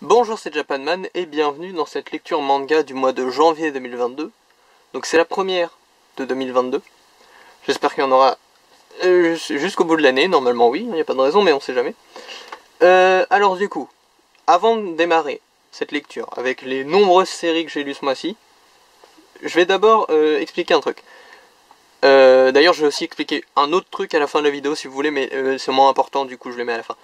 Bonjour, c'est Japanman et bienvenue dans cette lecture manga du mois de janvier 2022. Donc c'est la première de 2022. J'espère qu'il y en aura jusqu'au bout de l'année, normalement oui, il n'y a pas de raison mais on sait jamais. Alors du coup, avant de démarrer cette lecture avec les nombreuses séries que j'ai lues ce mois-ci, je vais d'abord expliquer un truc. D'ailleurs je vais aussi expliquer un autre truc à la fin de la vidéo si vous voulez, mais c'est moins important, du coup je le mets à la fin.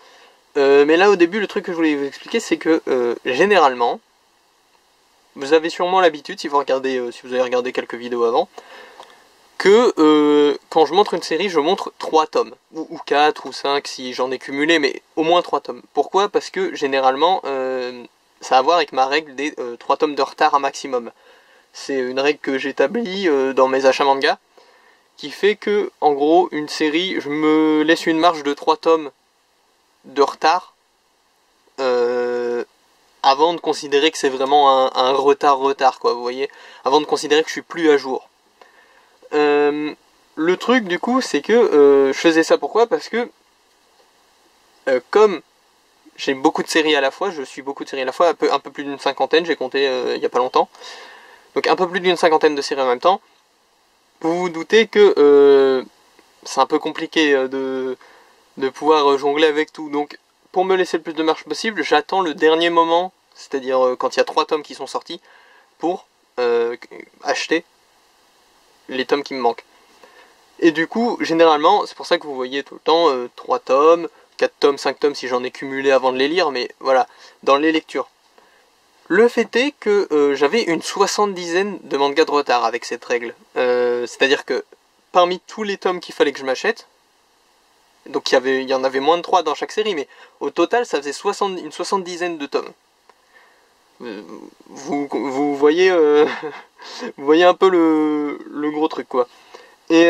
Mais là au début le truc que je voulais vous expliquer c'est que généralement, vous avez sûrement l'habitude si vous avez regardé quelques vidéos avant, que quand je montre une série je montre 3 tomes, ou 4 ou 5 si j'en ai cumulé, mais au moins 3 tomes. Pourquoi? Parce que généralement ça a à voir avec ma règle des 3 tomes de retard à maximum. C'est une règle que j'établis dans mes achats manga, qui fait que en gros une série, je me laisse une marge de 3 tomes de retard avant de considérer que c'est vraiment un retard quoi, vous voyez, avant de considérer que je suis plus à jour. Le truc du coup c'est que je faisais ça pourquoi? Parce que comme j'ai beaucoup de séries à la fois, je suis beaucoup de séries à la fois, un peu plus d'une cinquantaine, j'ai compté il y a pas longtemps, donc un peu plus d'une cinquantaine de séries en même temps, vous vous doutez que c'est un peu compliqué de pouvoir jongler avec tout. Donc pour me laisser le plus de marge possible, j'attends le dernier moment, c'est-à-dire quand il y a 3 tomes qui sont sortis, pour acheter les tomes qui me manquent. Et du coup, généralement, c'est pour ça que vous voyez tout le temps 3 tomes, 4 tomes, 5 tomes si j'en ai cumulé avant de les lire, mais voilà, dans les lectures. Le fait est que j'avais une 70aine de mangas de retard avec cette règle. C'est-à-dire que parmi tous les tomes qu'il fallait que je m'achète, donc il y en avait moins de 3 dans chaque série, mais au total ça faisait une 70aine de tomes. Vous voyez vous voyez un peu le gros truc quoi. Et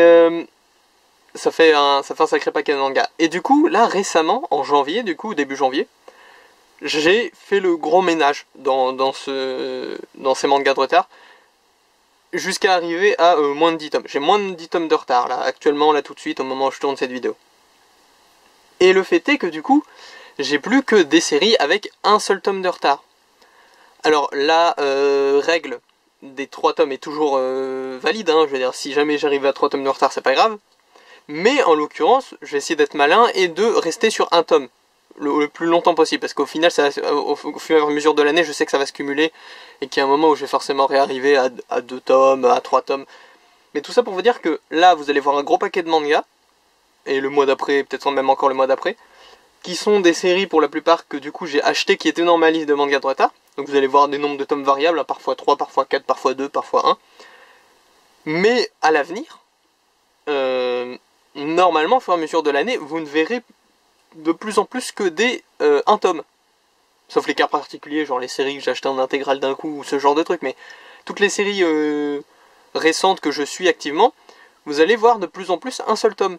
ça fait un sacré paquet de mangas. Et du coup là récemment, en janvier, du coup début janvier, j'ai fait le gros ménage dans ces mangas de retard, jusqu'à arriver à moins de 10 tomes. J'ai moins de 10 tomes de retard là, actuellement, là tout de suite, au moment où je tourne cette vidéo. Et le fait est que du coup, j'ai plus que des séries avec un seul tome de retard. Alors la règle des 3 tomes est toujours valide, hein, je veux dire, si jamais j'arrive à 3 tomes de retard, c'est pas grave. Mais en l'occurrence, je vais essayer d'être malin et de rester sur un tome le plus longtemps possible, parce qu'au final, au fur et à mesure de l'année, je sais que ça va se cumuler, et qu'il y a un moment où je vais forcément réarriver à 2 tomes, à 3 tomes. Mais tout ça pour vous dire que là, vous allez voir un gros paquet de mangas, et le mois d'après, peut-être même encore le mois d'après, qui sont des séries pour la plupart que du coup j'ai acheté, qui étaient dans ma liste de mangas de retard. Donc vous allez voir des nombres de tomes variables, hein, parfois 3, parfois 4, parfois 2, parfois 1. Mais à l'avenir, normalement, au fur et à mesure de l'année, vous ne verrez de plus en plus que des 1 tome. Sauf les cas particuliers, genre les séries que j'ai achetées en intégrale d'un coup, ou ce genre de trucs, mais toutes les séries récentes que je suis activement, vous allez voir de plus en plus un seul tome.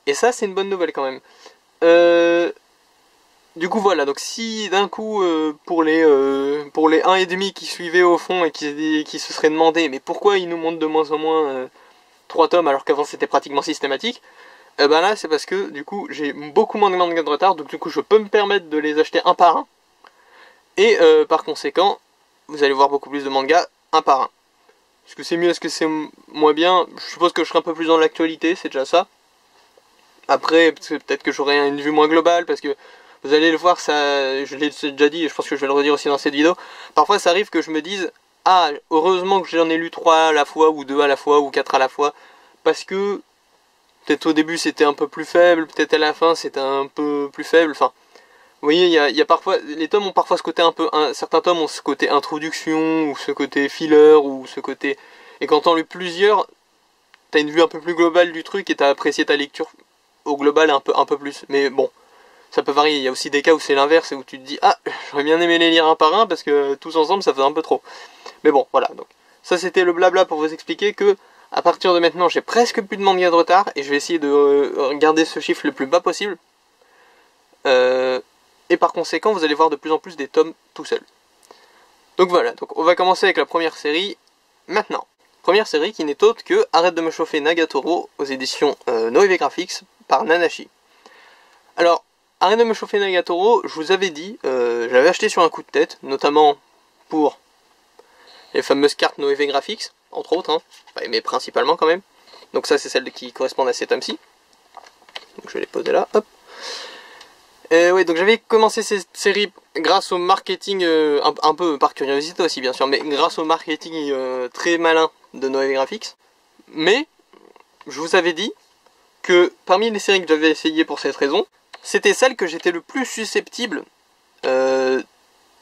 Et ça, c'est une bonne nouvelle quand même. Du coup, voilà, donc si d'un coup, pour les 1,5 qui suivaient au fond et qui se seraient demandé, mais pourquoi ils nous montrent de moins en moins 3 tomes alors qu'avant c'était pratiquement systématique, ben là c'est parce que du coup j'ai beaucoup moins de mangas de retard, donc du coup je peux me permettre de les acheter un par un, et par conséquent vous allez voir beaucoup plus de mangas un par un. Est-ce que c'est mieux, est-ce que c'est moins bien? Je suppose que je serai un peu plus dans l'actualité, c'est déjà ça. Après peut-être que j'aurai une vue moins globale, parce que vous allez le voir, ça, je l'ai déjà dit et je pense que je vais le redire aussi dans cette vidéo, parfois ça arrive que je me dise ah, heureusement que j'en ai lu 3 à la fois, ou 2 à la fois, ou 4 à la fois, parce que peut-être au début c'était un peu plus faible, peut-être à la fin c'était un peu plus faible, enfin... Vous voyez, il y a parfois... Les tomes ont parfois ce côté un peu... certains tomes ont ce côté introduction, ou ce côté filler, ou ce côté... Et quand t'en lis plusieurs, t'as une vue un peu plus globale du truc, et t'as apprécié ta lecture au global un peu plus. Mais bon, ça peut varier. Il y a aussi des cas où c'est l'inverse, et où tu te dis ah, j'aurais bien aimé les lire un par un, parce que tous ensemble ça faisait un peu trop. Mais bon, voilà, donc... Ça c'était le blabla pour vous expliquer que... À partir de maintenant, j'ai presque plus de mangas de retard, et je vais essayer de garder ce chiffre le plus bas possible. Et par conséquent, vous allez voir de plus en plus des tomes tout seul. Donc voilà, donc on va commencer avec la première série maintenant. Première série qui n'est autre que Arrête de me chauffer Nagatoro aux éditions Noévé Graphics par Nanashi. Alors, arrête de me chauffer Nagatoro, je vous avais dit, j'avais acheté sur un coup de tête, notamment pour les fameuses cartes Noévé Graphics, entre autres, hein, mais principalement quand même. Donc ça c'est celles qui correspondent à ces tomes-ci. Donc je vais les poser là, hop. Oui, donc j'avais commencé cette série grâce au marketing, un peu par curiosité aussi bien sûr, mais grâce au marketing très malin de Noévé Graphics. Mais, je vous avais dit que parmi les séries que j'avais essayées pour cette raison, c'était celle que j'étais le plus susceptible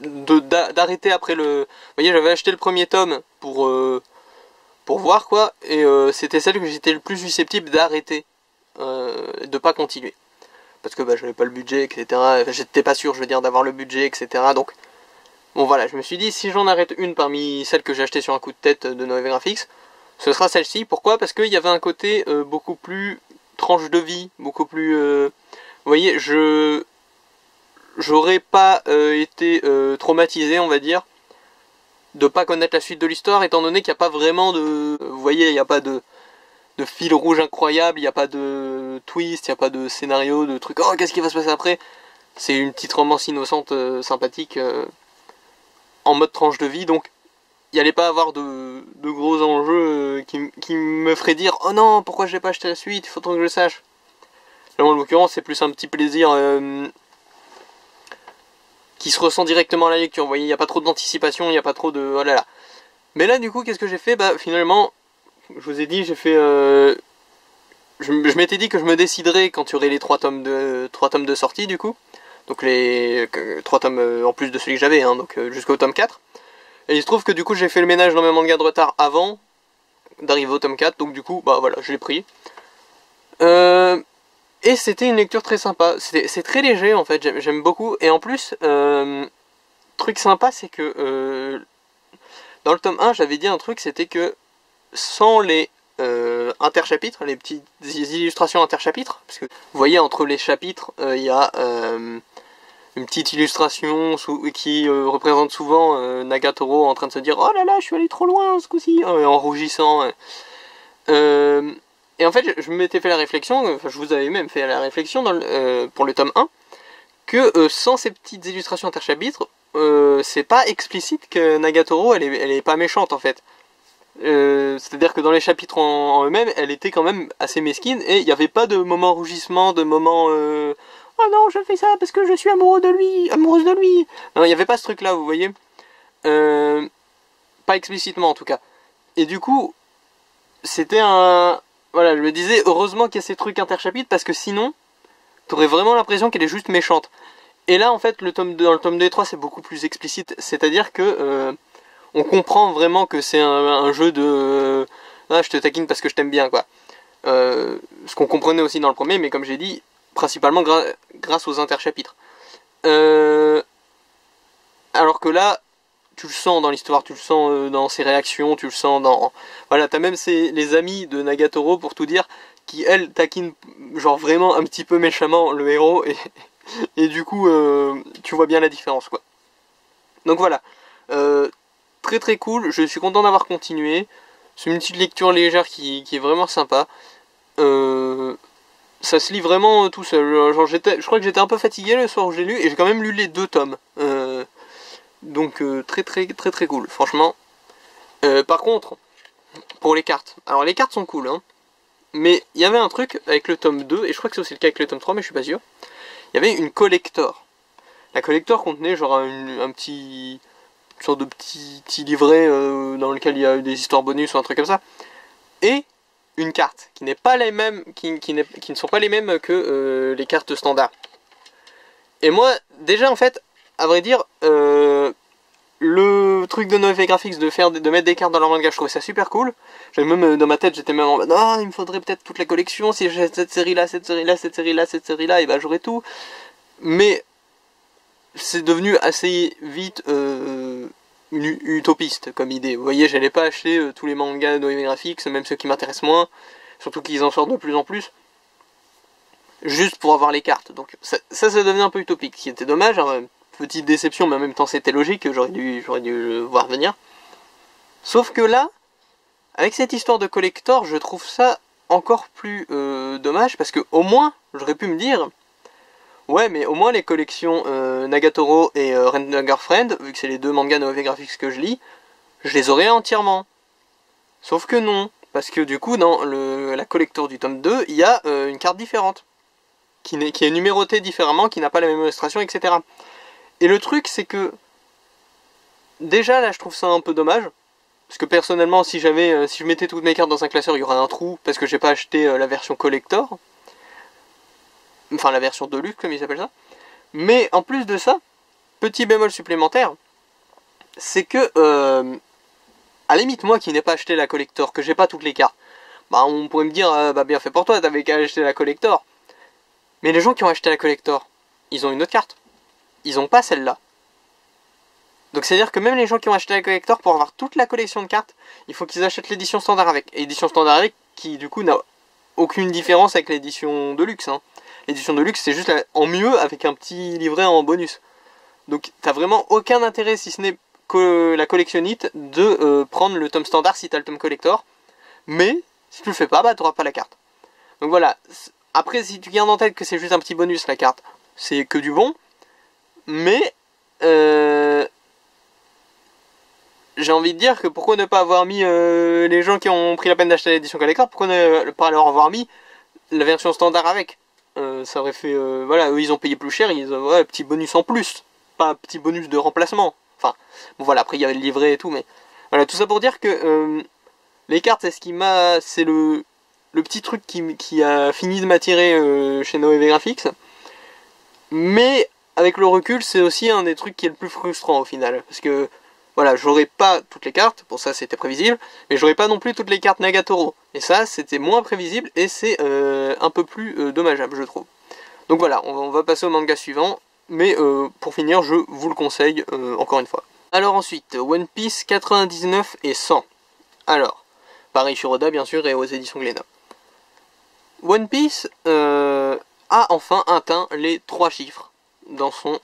d'arrêter après le... Vous voyez, j'avais acheté le premier tome pour voir quoi, et c'était celle que j'étais le plus susceptible d'arrêter, de pas continuer. Parce que bah, j'avais pas le budget, etc. Enfin, j'étais pas sûr, je veux dire, d'avoir le budget, etc. Donc, bon voilà, je me suis dit, si j'en arrête une parmi celles que j'ai achetées sur un coup de tête de Noévé Graphics, ce sera celle-ci. Pourquoi? Parce qu'il y avait un côté beaucoup plus tranche de vie, beaucoup plus... vous voyez, j'aurais pas été traumatisé, on va dire, de pas connaître la suite de l'histoire, étant donné qu'il n'y a pas vraiment de... Vous voyez, il n'y a pas de fil rouge incroyable, il n'y a pas de twist, il n'y a pas de scénario, de truc, oh qu'est-ce qui va se passer après? C'est une petite romance innocente, sympathique, en mode tranche de vie, donc il n'y allait pas avoir de gros enjeux qui me feraient dire, oh non, pourquoi je n'ai pas acheté la suite, il faut que je le sache. Là en l'occurrence c'est plus un petit plaisir qui se ressent directement à la lecture, vous voyez, il n'y a pas trop d'anticipation, il n'y a pas trop de... Oh là là. Mais là du coup qu'est-ce que j'ai fait? Bah finalement, je vous ai dit, j'ai fait... je m'étais dit que je me déciderais quand il y aurait les 3 tomes de sortie du coup. Donc les 3 tomes en plus de celui que j'avais, hein, donc jusqu'au tome 4. Et il se trouve que du coup j'ai fait le ménage dans mes mangas de retard avant d'arriver au tome 4, donc du coup, bah voilà, je l'ai pris. Et c'était une lecture très sympa, c'est très léger en fait, j'aime beaucoup. Et en plus, truc sympa c'est que dans le tome 1 j'avais dit un truc, c'était que sans les interchapitres, les petites illustrations interchapitres, parce que vous voyez entre les chapitres il y a une petite illustration qui représente souvent Nagatoro en train de se dire oh là là je suis allé trop loin ce coup-ci, en rougissant. Et en fait je m'étais fait la réflexion, enfin je vous avais même fait la réflexion pour le tome 1, que sans ces petites illustrations interchapitres, c'est pas explicite que Nagatoro elle est pas méchante en fait. C'est-à-dire que dans les chapitres en eux-mêmes, elle était quand même assez mesquine et il n'y avait pas de moment rougissement, de moment oh non, je fais ça parce que je suis amoureuse de lui. Non, il n'y avait pas ce truc-là, vous voyez. Pas explicitement en tout cas. Et du coup, c'était un... Voilà, je me disais, heureusement qu'il y a ces trucs interchapitres parce que sinon, t'aurais vraiment l'impression qu'elle est juste méchante. Et là, en fait, dans le tome 2 et 3, c'est beaucoup plus explicite. C'est-à-dire que... on comprend vraiment que c'est un jeu de... ah, je te taquine parce que je t'aime bien, quoi. Ce qu'on comprenait aussi dans le premier, mais comme j'ai dit, principalement grâce aux interchapitres. Alors que là, tu le sens dans l'histoire, tu le sens dans ses réactions, tu le sens dans... Voilà, t'as même les amis de Nagatoro, pour tout dire, qui, elles, taquinent genre vraiment un petit peu méchamment le héros, et du coup, tu vois bien la différence, quoi. Donc voilà. Très très cool, je suis content d'avoir continué. C'est une petite lecture légère qui est vraiment sympa. Ça se lit vraiment tout seul. Genre, je crois que j'étais un peu fatigué le soir où j'ai lu, et j'ai quand même lu les 2 tomes. Donc très très très très cool, franchement. Par contre, pour les cartes. Alors les cartes sont cool, hein. Mais il y avait un truc avec le tome 2, et je crois que c'est aussi le cas avec le tome 3, mais je suis pas sûr. Il y avait une collector. La collector contenait genre un petit... une sorte de petit livret dans lequel il y a des histoires bonus ou un truc comme ça, et une carte qui n'est pas les mêmes, qui ne sont pas les mêmes que les cartes standards. Et moi, déjà en fait, à vrai dire, le truc de Noévé Graphics de mettre des cartes dans leur manga, je trouvais ça super cool. J'avais même dans ma tête, j'étais même en mode ah, il me faudrait peut-être toute la collection, si j'ai cette série là, cette série là, cette série là, cette série là, et bah j'aurais tout. Mais c'est devenu assez vite utopiste comme idée. Vous voyez, j'allais pas acheter tous les mangas Noévé Graphics, même ceux qui m'intéressent moins, surtout qu'ils en sortent de plus en plus, juste pour avoir les cartes. Donc ça devenait un peu utopique, ce qui était dommage, hein, petite déception, mais en même temps c'était logique, j'aurais dû le voir venir. Sauf que là, avec cette histoire de collector, je trouve ça encore plus dommage, parce que au moins, j'aurais pu me dire, Ouais, mais au moins les collections Nagatoro et Renner Girlfriend, vu que c'est les deux mangas Noé Graphics que je lis, je les aurais entièrement. Sauf que non, parce que du coup, dans la collector du tome 2, il y a une carte différente, qui est numérotée différemment, qui n'a pas la même illustration, etc. Et le truc, c'est que, déjà là, je trouve ça un peu dommage, parce que personnellement, si je mettais toutes mes cartes dans un classeur, il y aurait un trou, parce que j'ai pas acheté la version collector, enfin la version Deluxe, comme ils appellent ça. Mais en plus de ça, petit bémol supplémentaire, c'est que, à la limite, moi qui n'ai pas acheté la collector, que j'ai pas toutes les cartes, bah on pourrait me dire, bah bien fait pour toi, t'avais qu'à acheter la collector. Mais les gens qui ont acheté la collector, ils ont une autre carte. Ils ont pas celle-là. Donc c'est à dire que même les gens qui ont acheté la collector, pour avoir toute la collection de cartes, il faut qu'ils achètent l'édition standard avec. Et l'édition standard avec, qui du coup n'a aucune différence avec l'édition de luxe. Hein. L'édition de luxe, c'est juste en mieux avec un petit livret en bonus. Donc t'as vraiment aucun intérêt, si ce n'est que la collectionnite, de prendre le tome standard si t'as le tome collector. Mais si tu le fais pas, bah t'auras pas la carte. Donc voilà. Après, si tu gardes en tête que c'est juste un petit bonus la carte, c'est que du bon. Mais j'ai envie de dire que pourquoi ne pas avoir mis les gens qui ont pris la peine d'acheter l'édition collector, pourquoi ne pas leur avoir mis la version standard avec. Ça aurait fait, voilà, eux ils ont payé plus cher, ils ont un petit bonus en plus, pas un petit bonus de remplacement. Enfin, bon voilà, après il y avait le livret et tout, mais voilà, tout ça pour dire que les cartes, c'est le petit truc qui a fini de m'attirer chez Noé Graphics. Mais avec le recul, c'est aussi un des trucs qui est le plus frustrant au final, parce que voilà, j'aurais pas toutes les cartes, pour ça c'était prévisible, mais j'aurais pas non plus toutes les cartes Nagatoro. Et ça, c'était moins prévisible et c'est un peu plus dommageable, je trouve. Donc voilà, on va passer au manga suivant, mais pour finir, je vous le conseille encore une fois. Alors ensuite, One Piece 99 et 100. Alors, pareil sur Oda bien sûr et aux éditions Glénat. One Piece a enfin atteint les 3 chiffres dans son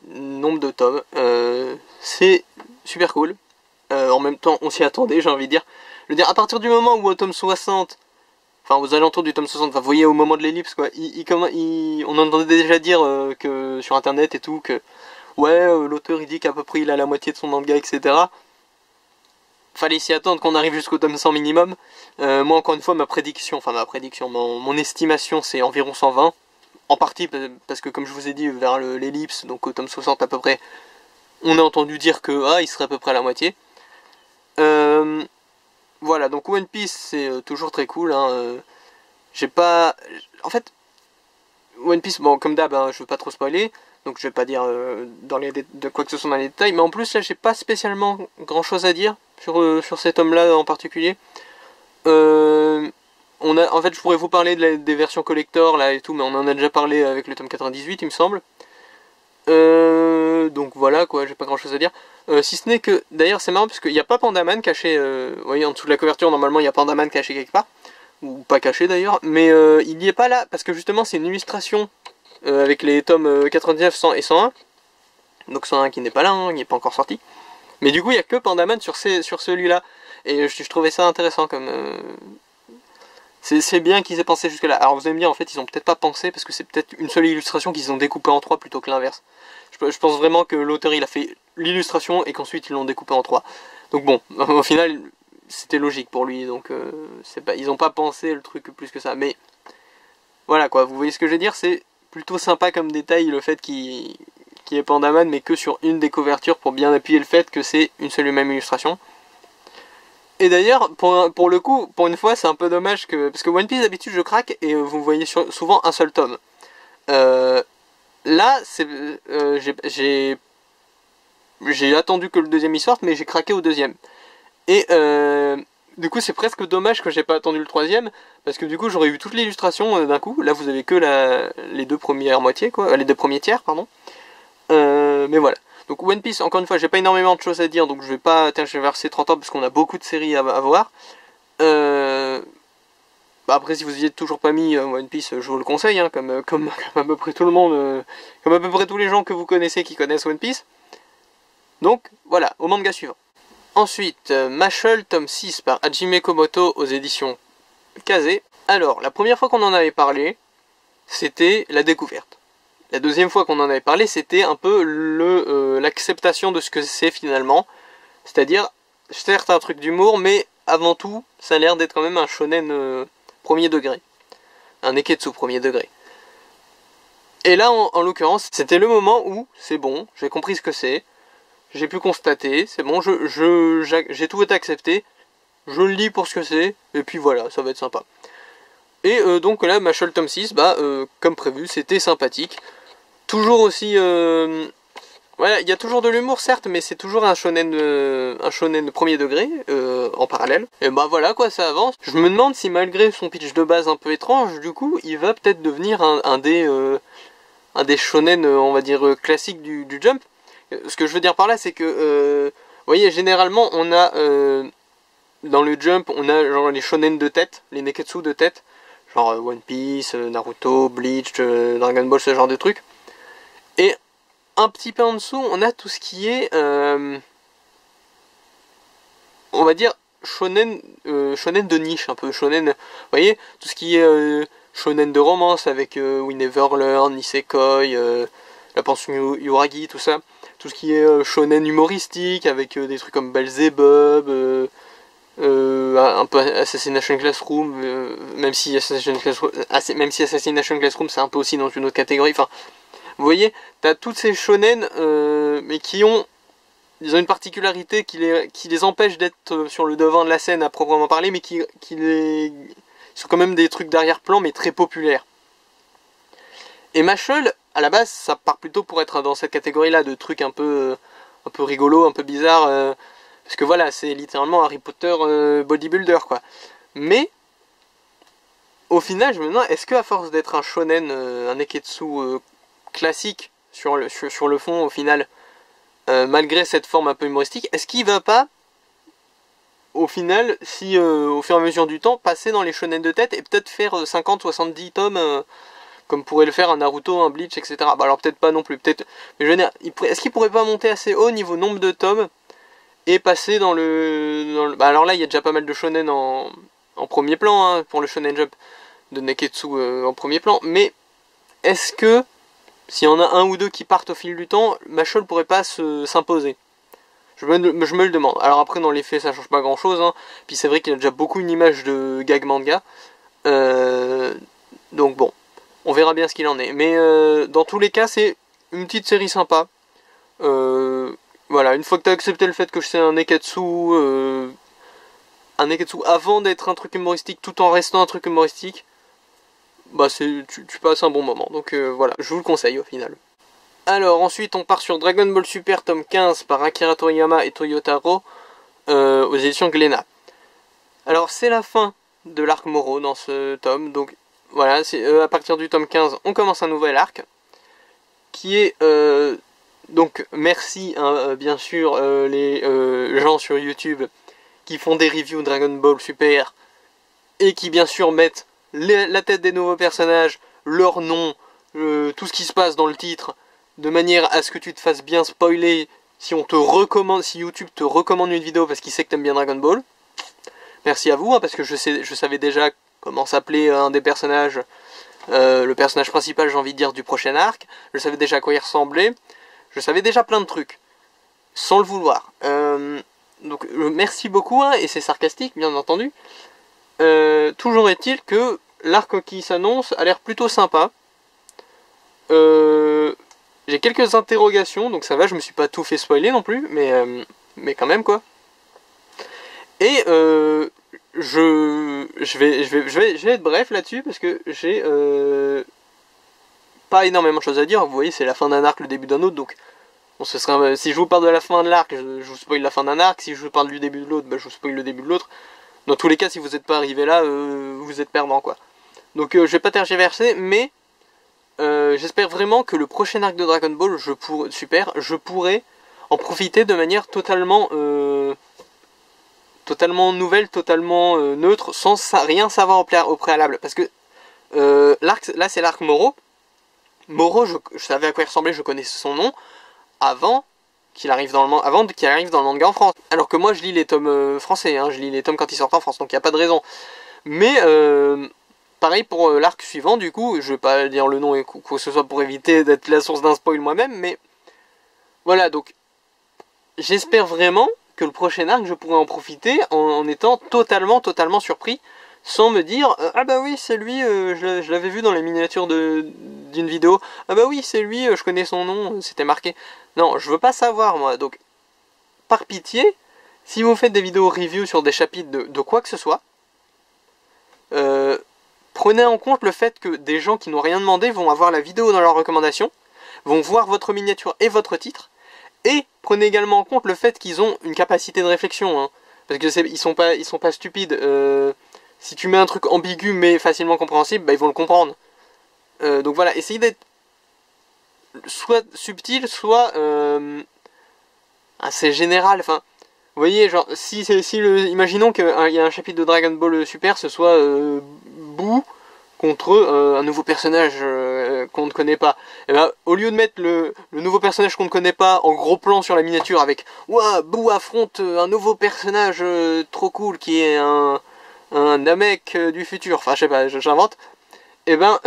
nombre de tomes. C'est super cool. En même temps, on s'y attendait, j'ai envie de dire. Je veux dire, à partir du moment où au tome 60, enfin aux alentours du tome 60, vous voyez au moment de l'ellipse, quoi, on entendait déjà dire que sur internet et tout, que ouais, l'auteur il dit qu'à peu près il a la moitié de son manga, etc. Fallait s'y attendre qu'on arrive jusqu'au tome 100 minimum. Moi, encore une fois, mon estimation, c'est environ 120. En partie parce que, comme je vous ai dit, vers l'ellipse, donc au tome 60 à peu près, on a entendu dire que il serait à peu près à la moitié. Voilà, donc One Piece, c'est toujours très cool. Hein, j'ai pas... En fait, One Piece, bon, comme d'hab, je veux pas trop spoiler, donc je vais pas dire de quoi que ce soit dans les détails, mais en plus, là, j'ai pas spécialement grand-chose à dire sur cet homme-là en particulier. En fait, je pourrais vous parler des versions collector là et tout, mais on en a déjà parlé avec le tome 98, il me semble. Donc voilà quoi, j'ai pas grand chose à dire. Si ce n'est que, d'ailleurs c'est marrant parce qu'il n'y a pas Pandaman caché, vous voyez en dessous de la couverture normalement il y a Pandaman caché quelque part, ou pas caché d'ailleurs, mais il n'y est pas là parce que justement c'est une illustration avec les tomes 99, 100 et 101. Donc 101 qui n'est pas là, hein, il n'est pas encore sorti. Mais du coup il n'y a que Pandaman sur celui-là. Et je trouvais ça intéressant comme... C'est bien qu'ils aient pensé jusque là. Alors vous allez me dire, en fait, ils ont peut-être pas pensé, parce que c'est peut-être une seule illustration qu'ils ont découpée en 3 plutôt que l'inverse. Je pense vraiment que l'auteur, il a fait l'illustration et qu'ensuite ils l'ont découpée en 3. Donc bon, au final, c'était logique pour lui, donc ils ont pas pensé le truc plus que ça. Mais voilà quoi, vous voyez ce que je veux dire, c'est plutôt sympa comme détail le fait qu'il y ait Pandaman, mais que sur une des couvertures pour bien appuyer le fait que c'est une seule et même illustration. Et d'ailleurs, pour le coup, pour une fois, c'est un peu dommage que... Parce que One Piece, d'habitude, je craque et vous voyez souvent un seul tome. Là, j'ai attendu que le deuxième y sorte, mais j'ai craqué au deuxième. Et du coup, c'est presque dommage que j'ai pas attendu le troisième, parce que du coup, j'aurais eu toute l'illustration d'un coup. Là, vous avez que les deux premières moitiés, quoi. Les deux premiers tiers, pardon. Mais voilà. Donc One Piece, encore une fois, j'ai pas énormément de choses à dire, donc je vais pas tergiverser 30 ans parce qu'on a beaucoup de séries à voir. Après, si vous y êtes toujours pas mis One Piece, je vous le conseille, hein, comme à peu près tout le monde, comme à peu près tous les gens que vous connaissez qui connaissent One Piece. Donc voilà, au manga suivant. Ensuite, Mashle, tome 6 par Hajime Komoto aux éditions Kazé. Alors, la première fois qu'on en avait parlé, c'était la découverte. La deuxième fois qu'on en avait parlé, c'était un peu l'acceptation de ce que c'est finalement. C'est-à-dire, certes un truc d'humour, mais avant tout, ça a l'air d'être quand même un shonen premier degré. Un neketsu premier degré. Et là, en l'occurrence, c'était le moment où, c'est bon, j'ai compris ce que c'est, j'ai pu constater, c'est bon, j'ai tout accepté, je le lis pour ce que c'est, et puis voilà, ça va être sympa. Et donc là, Mashle tome 6, comme prévu, c'était sympathique. Toujours aussi... voilà, il y a toujours de l'humour certes, mais c'est toujours un shonen de premier degré, en parallèle. Et bah voilà quoi, ça avance. Je me demande si malgré son pitch de base un peu étrange, du coup, il va peut-être devenir un des shonen, on va dire, classiques du Jump. Ce que je veux dire par là, c'est que, vous voyez, généralement, on a, dans le Jump, on a genre les shonen de tête, les neketsu de tête, genre One Piece, Naruto, Bleach, Dragon Ball, ce genre de trucs. Et un petit peu en dessous, on a tout ce qui est, on va dire, shonen de niche, un peu shonen, vous voyez, tout ce qui est shonen de romance avec We Never Learn, Nisekoi, La Pension Yuragi, tout ça. Tout ce qui est shonen humoristique avec des trucs comme Belzebub, un peu Assassination Classroom, même si Assassination Classroom c'est un peu aussi dans une autre catégorie. Enfin, vous voyez, t'as toutes ces shonen, mais ils ont une particularité qui les empêche d'être sur le devant de la scène à proprement parler, mais qui sont quand même des trucs d'arrière-plan, mais très populaires. Et Mashle, à la base, ça part plutôt pour être dans cette catégorie-là de trucs un peu rigolo, un peu bizarre, parce que voilà, c'est littéralement Harry Potter bodybuilder, quoi. Mais, au final, je me demande, est-ce qu'à force d'être un shonen, un neketsu classique sur le fond, au final, malgré cette forme un peu humoristique, est-ce qu'il va pas, au final, si au fur et à mesure du temps, passer dans les shonen de tête et peut-être faire 50-70 tomes comme pourrait le faire un Naruto, un Bleach, etc. Bah alors peut-être pas non plus, peut-être. Mais je veux dire, est-ce qu'il pourrait pas monter assez haut niveau nombre de tomes et passer dans le... Bah alors là, il y a déjà pas mal de shonen en premier plan, hein, pour le Shonen Jump de Neketsu en premier plan. Mais est-ce que, s'il y en a un ou deux qui partent au fil du temps, Mashle pourrait pas s'imposer? Je me le demande. Alors après, dans les faits, ça change pas grand-chose. Hein. Puis c'est vrai qu'il y a déjà beaucoup une image de gag manga. Donc bon. On verra bien ce qu'il en est. Mais dans tous les cas, c'est une petite série sympa. Voilà, une fois que tu as accepté le fait que c'est un neketsu avant d'être un truc humoristique, tout en restant un truc humoristique, bah tu passes un bon moment. Donc voilà, je vous le conseille au final. Alors ensuite, on part sur Dragon Ball Super tome 15 par Akira Toriyama et Toyotaro aux éditions Glénat. Alors c'est la fin de l'arc Moro dans ce tome, donc voilà, à partir du tome 15, on commence un nouvel arc, qui est, donc merci, hein, bien sûr, les gens sur YouTube qui font des reviews Dragon Ball Super, et qui bien sûr mettent la tête des nouveaux personnages, leur nom, tout ce qui se passe dans le titre, de manière à ce que tu te fasses bien spoiler si YouTube te recommande une vidéo parce qu'il sait que t'aimes bien Dragon Ball. Merci à vous, hein, parce que je savais déjà comment s'appelait un des personnages, le personnage principal, j'ai envie de dire, du prochain arc. Je savais déjà à quoi il ressemblait. Je savais déjà plein de trucs, sans le vouloir. Donc merci beaucoup, hein, et c'est sarcastique, bien entendu. Toujours est-il que l'arc qui s'annonce a l'air plutôt sympa. J'ai quelques interrogations, donc ça va, je me suis pas tout fait spoiler non plus, mais quand même, quoi. Et je vais être bref là-dessus parce que j'ai pas énormément de choses à dire. Vous voyez, c'est la fin d'un arc, le début d'un autre, donc bon, si je vous parle de la fin de l'arc, je vous spoil la fin d'un arc. Si je vous parle du début de l'autre, je vous spoil le début de l'autre. Dans tous les cas, si vous n'êtes pas arrivé là, vous êtes perdant, quoi. Donc je vais pas tergiverser, mais j'espère vraiment que le prochain arc de Dragon Ball, je pourrai en profiter de manière totalement nouvelle, totalement neutre, sans rien savoir au préalable. Parce que l'arc, là c'est l'arc Moro. Moro, je savais à quoi il ressemblait, je connaissais son nom, avant qu'il arrive dans le manga en France. Alors que moi je lis les tomes français, hein, je lis les tomes quand ils sortent en France, donc il n'y a pas de raison. Mais pareil pour l'arc suivant, du coup, je vais pas dire le nom et quoi que ce soit pour éviter d'être la source d'un spoil moi-même, mais voilà, donc j'espère vraiment que le prochain arc, je pourrai en profiter en étant totalement surpris, sans me dire ah bah oui c'est lui, je l'avais vu dans les miniatures d'une vidéo, ah bah oui c'est lui, je connais son nom, c'était marqué. Non, je veux pas savoir moi, donc par pitié, si vous faites des vidéos review sur des chapitres de quoi que ce soit, prenez en compte le fait que des gens qui n'ont rien demandé vont avoir la vidéo dans leurs recommandations, vont voir votre miniature et votre titre, et prenez également en compte le fait qu'ils ont une capacité de réflexion, hein, parce que ils sont pas stupides. Si tu mets un truc ambigu mais facilement compréhensible, bah, ils vont le comprendre. Donc voilà, essayez d'être soit subtil, soit assez général. Enfin, vous voyez, genre, imaginons qu'il y a un chapitre de Dragon Ball Super, ce soit Boo contre un nouveau personnage qu'on ne connaît pas. Et ben, au lieu de mettre le nouveau personnage qu'on ne connaît pas en gros plan sur la miniature avec ouah, Boo affronte un nouveau personnage trop cool qui est un Namek du futur, enfin je sais pas, j'invente, et ben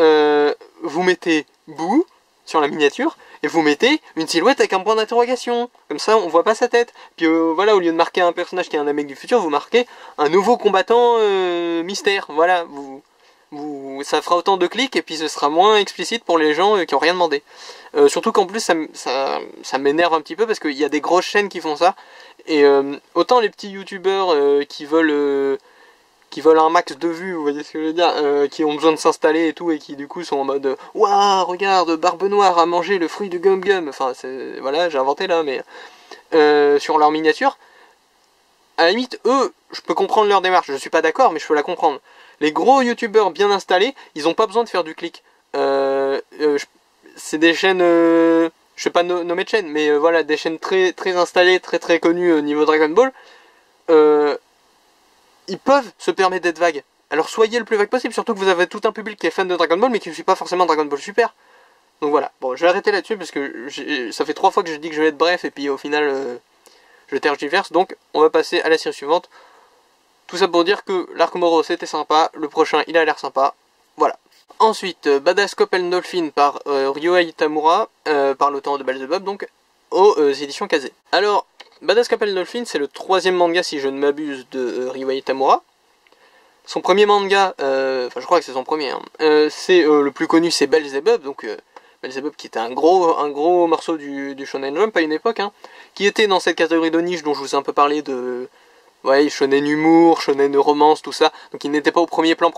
vous mettez Boo sur la miniature et vous mettez une silhouette avec un point d'interrogation, comme ça on voit pas sa tête. Puis voilà, au lieu de marquer un personnage qui est un Namek du futur, vous marquez un nouveau combattant mystère. Voilà, ça fera autant de clics et puis ce sera moins explicite pour les gens qui ont rien demandé. Surtout qu'en plus ça m'énerve un petit peu parce qu'il y a des grosses chaînes qui font ça, et autant les petits youtubeurs qui veulent un max de vues, vous voyez ce que je veux dire, qui ont besoin de s'installer et tout, et qui du coup sont en mode waouh, regarde, Barbe Noire a mangé le fruit du gum gum, enfin voilà, j'ai inventé là, mais sur leur miniature, à la limite, eux, je peux comprendre leur démarche, je suis pas d'accord, mais je peux la comprendre. Les gros youtubeurs bien installés, ils ont pas besoin de faire du clic. C'est des chaînes, je sais pas nommer de chaîne, mais voilà, des chaînes très installées, très connues au niveau Dragon Ball. Ils peuvent se permettre d'être vagues. Alors soyez le plus vague possible, surtout que vous avez tout un public qui est fan de Dragon Ball, mais qui ne suit pas forcément Dragon Ball Super. Donc voilà, bon, je vais arrêter là-dessus, parce que ça fait 3 fois que je dis que je vais être bref, et puis au final, je tergiverse, donc on va passer à la série suivante. Tout ça pour dire que l'arc Moro c'était sympa, le prochain il a l'air sympa, voilà. Ensuite, Badass Cop and Dolphin par Ryohei Tamura, par l'auteur de Belzebub, donc aux éditions Kazé. Alors, Badass Cop and Dolphin, c'est le 3e manga, si je ne m'abuse, de Ryohei Tamura. Son premier manga, enfin je crois que c'est son premier, hein, c'est le plus connu, c'est Belzebub, donc Belzebub qui était un gros morceau du Shonen Jump à une époque, hein, qui était dans cette catégorie de niche dont je vous ai un peu parlé de... Ouais, shonen humour, shonen romance, tout ça. Donc il n'était pas au premier plan,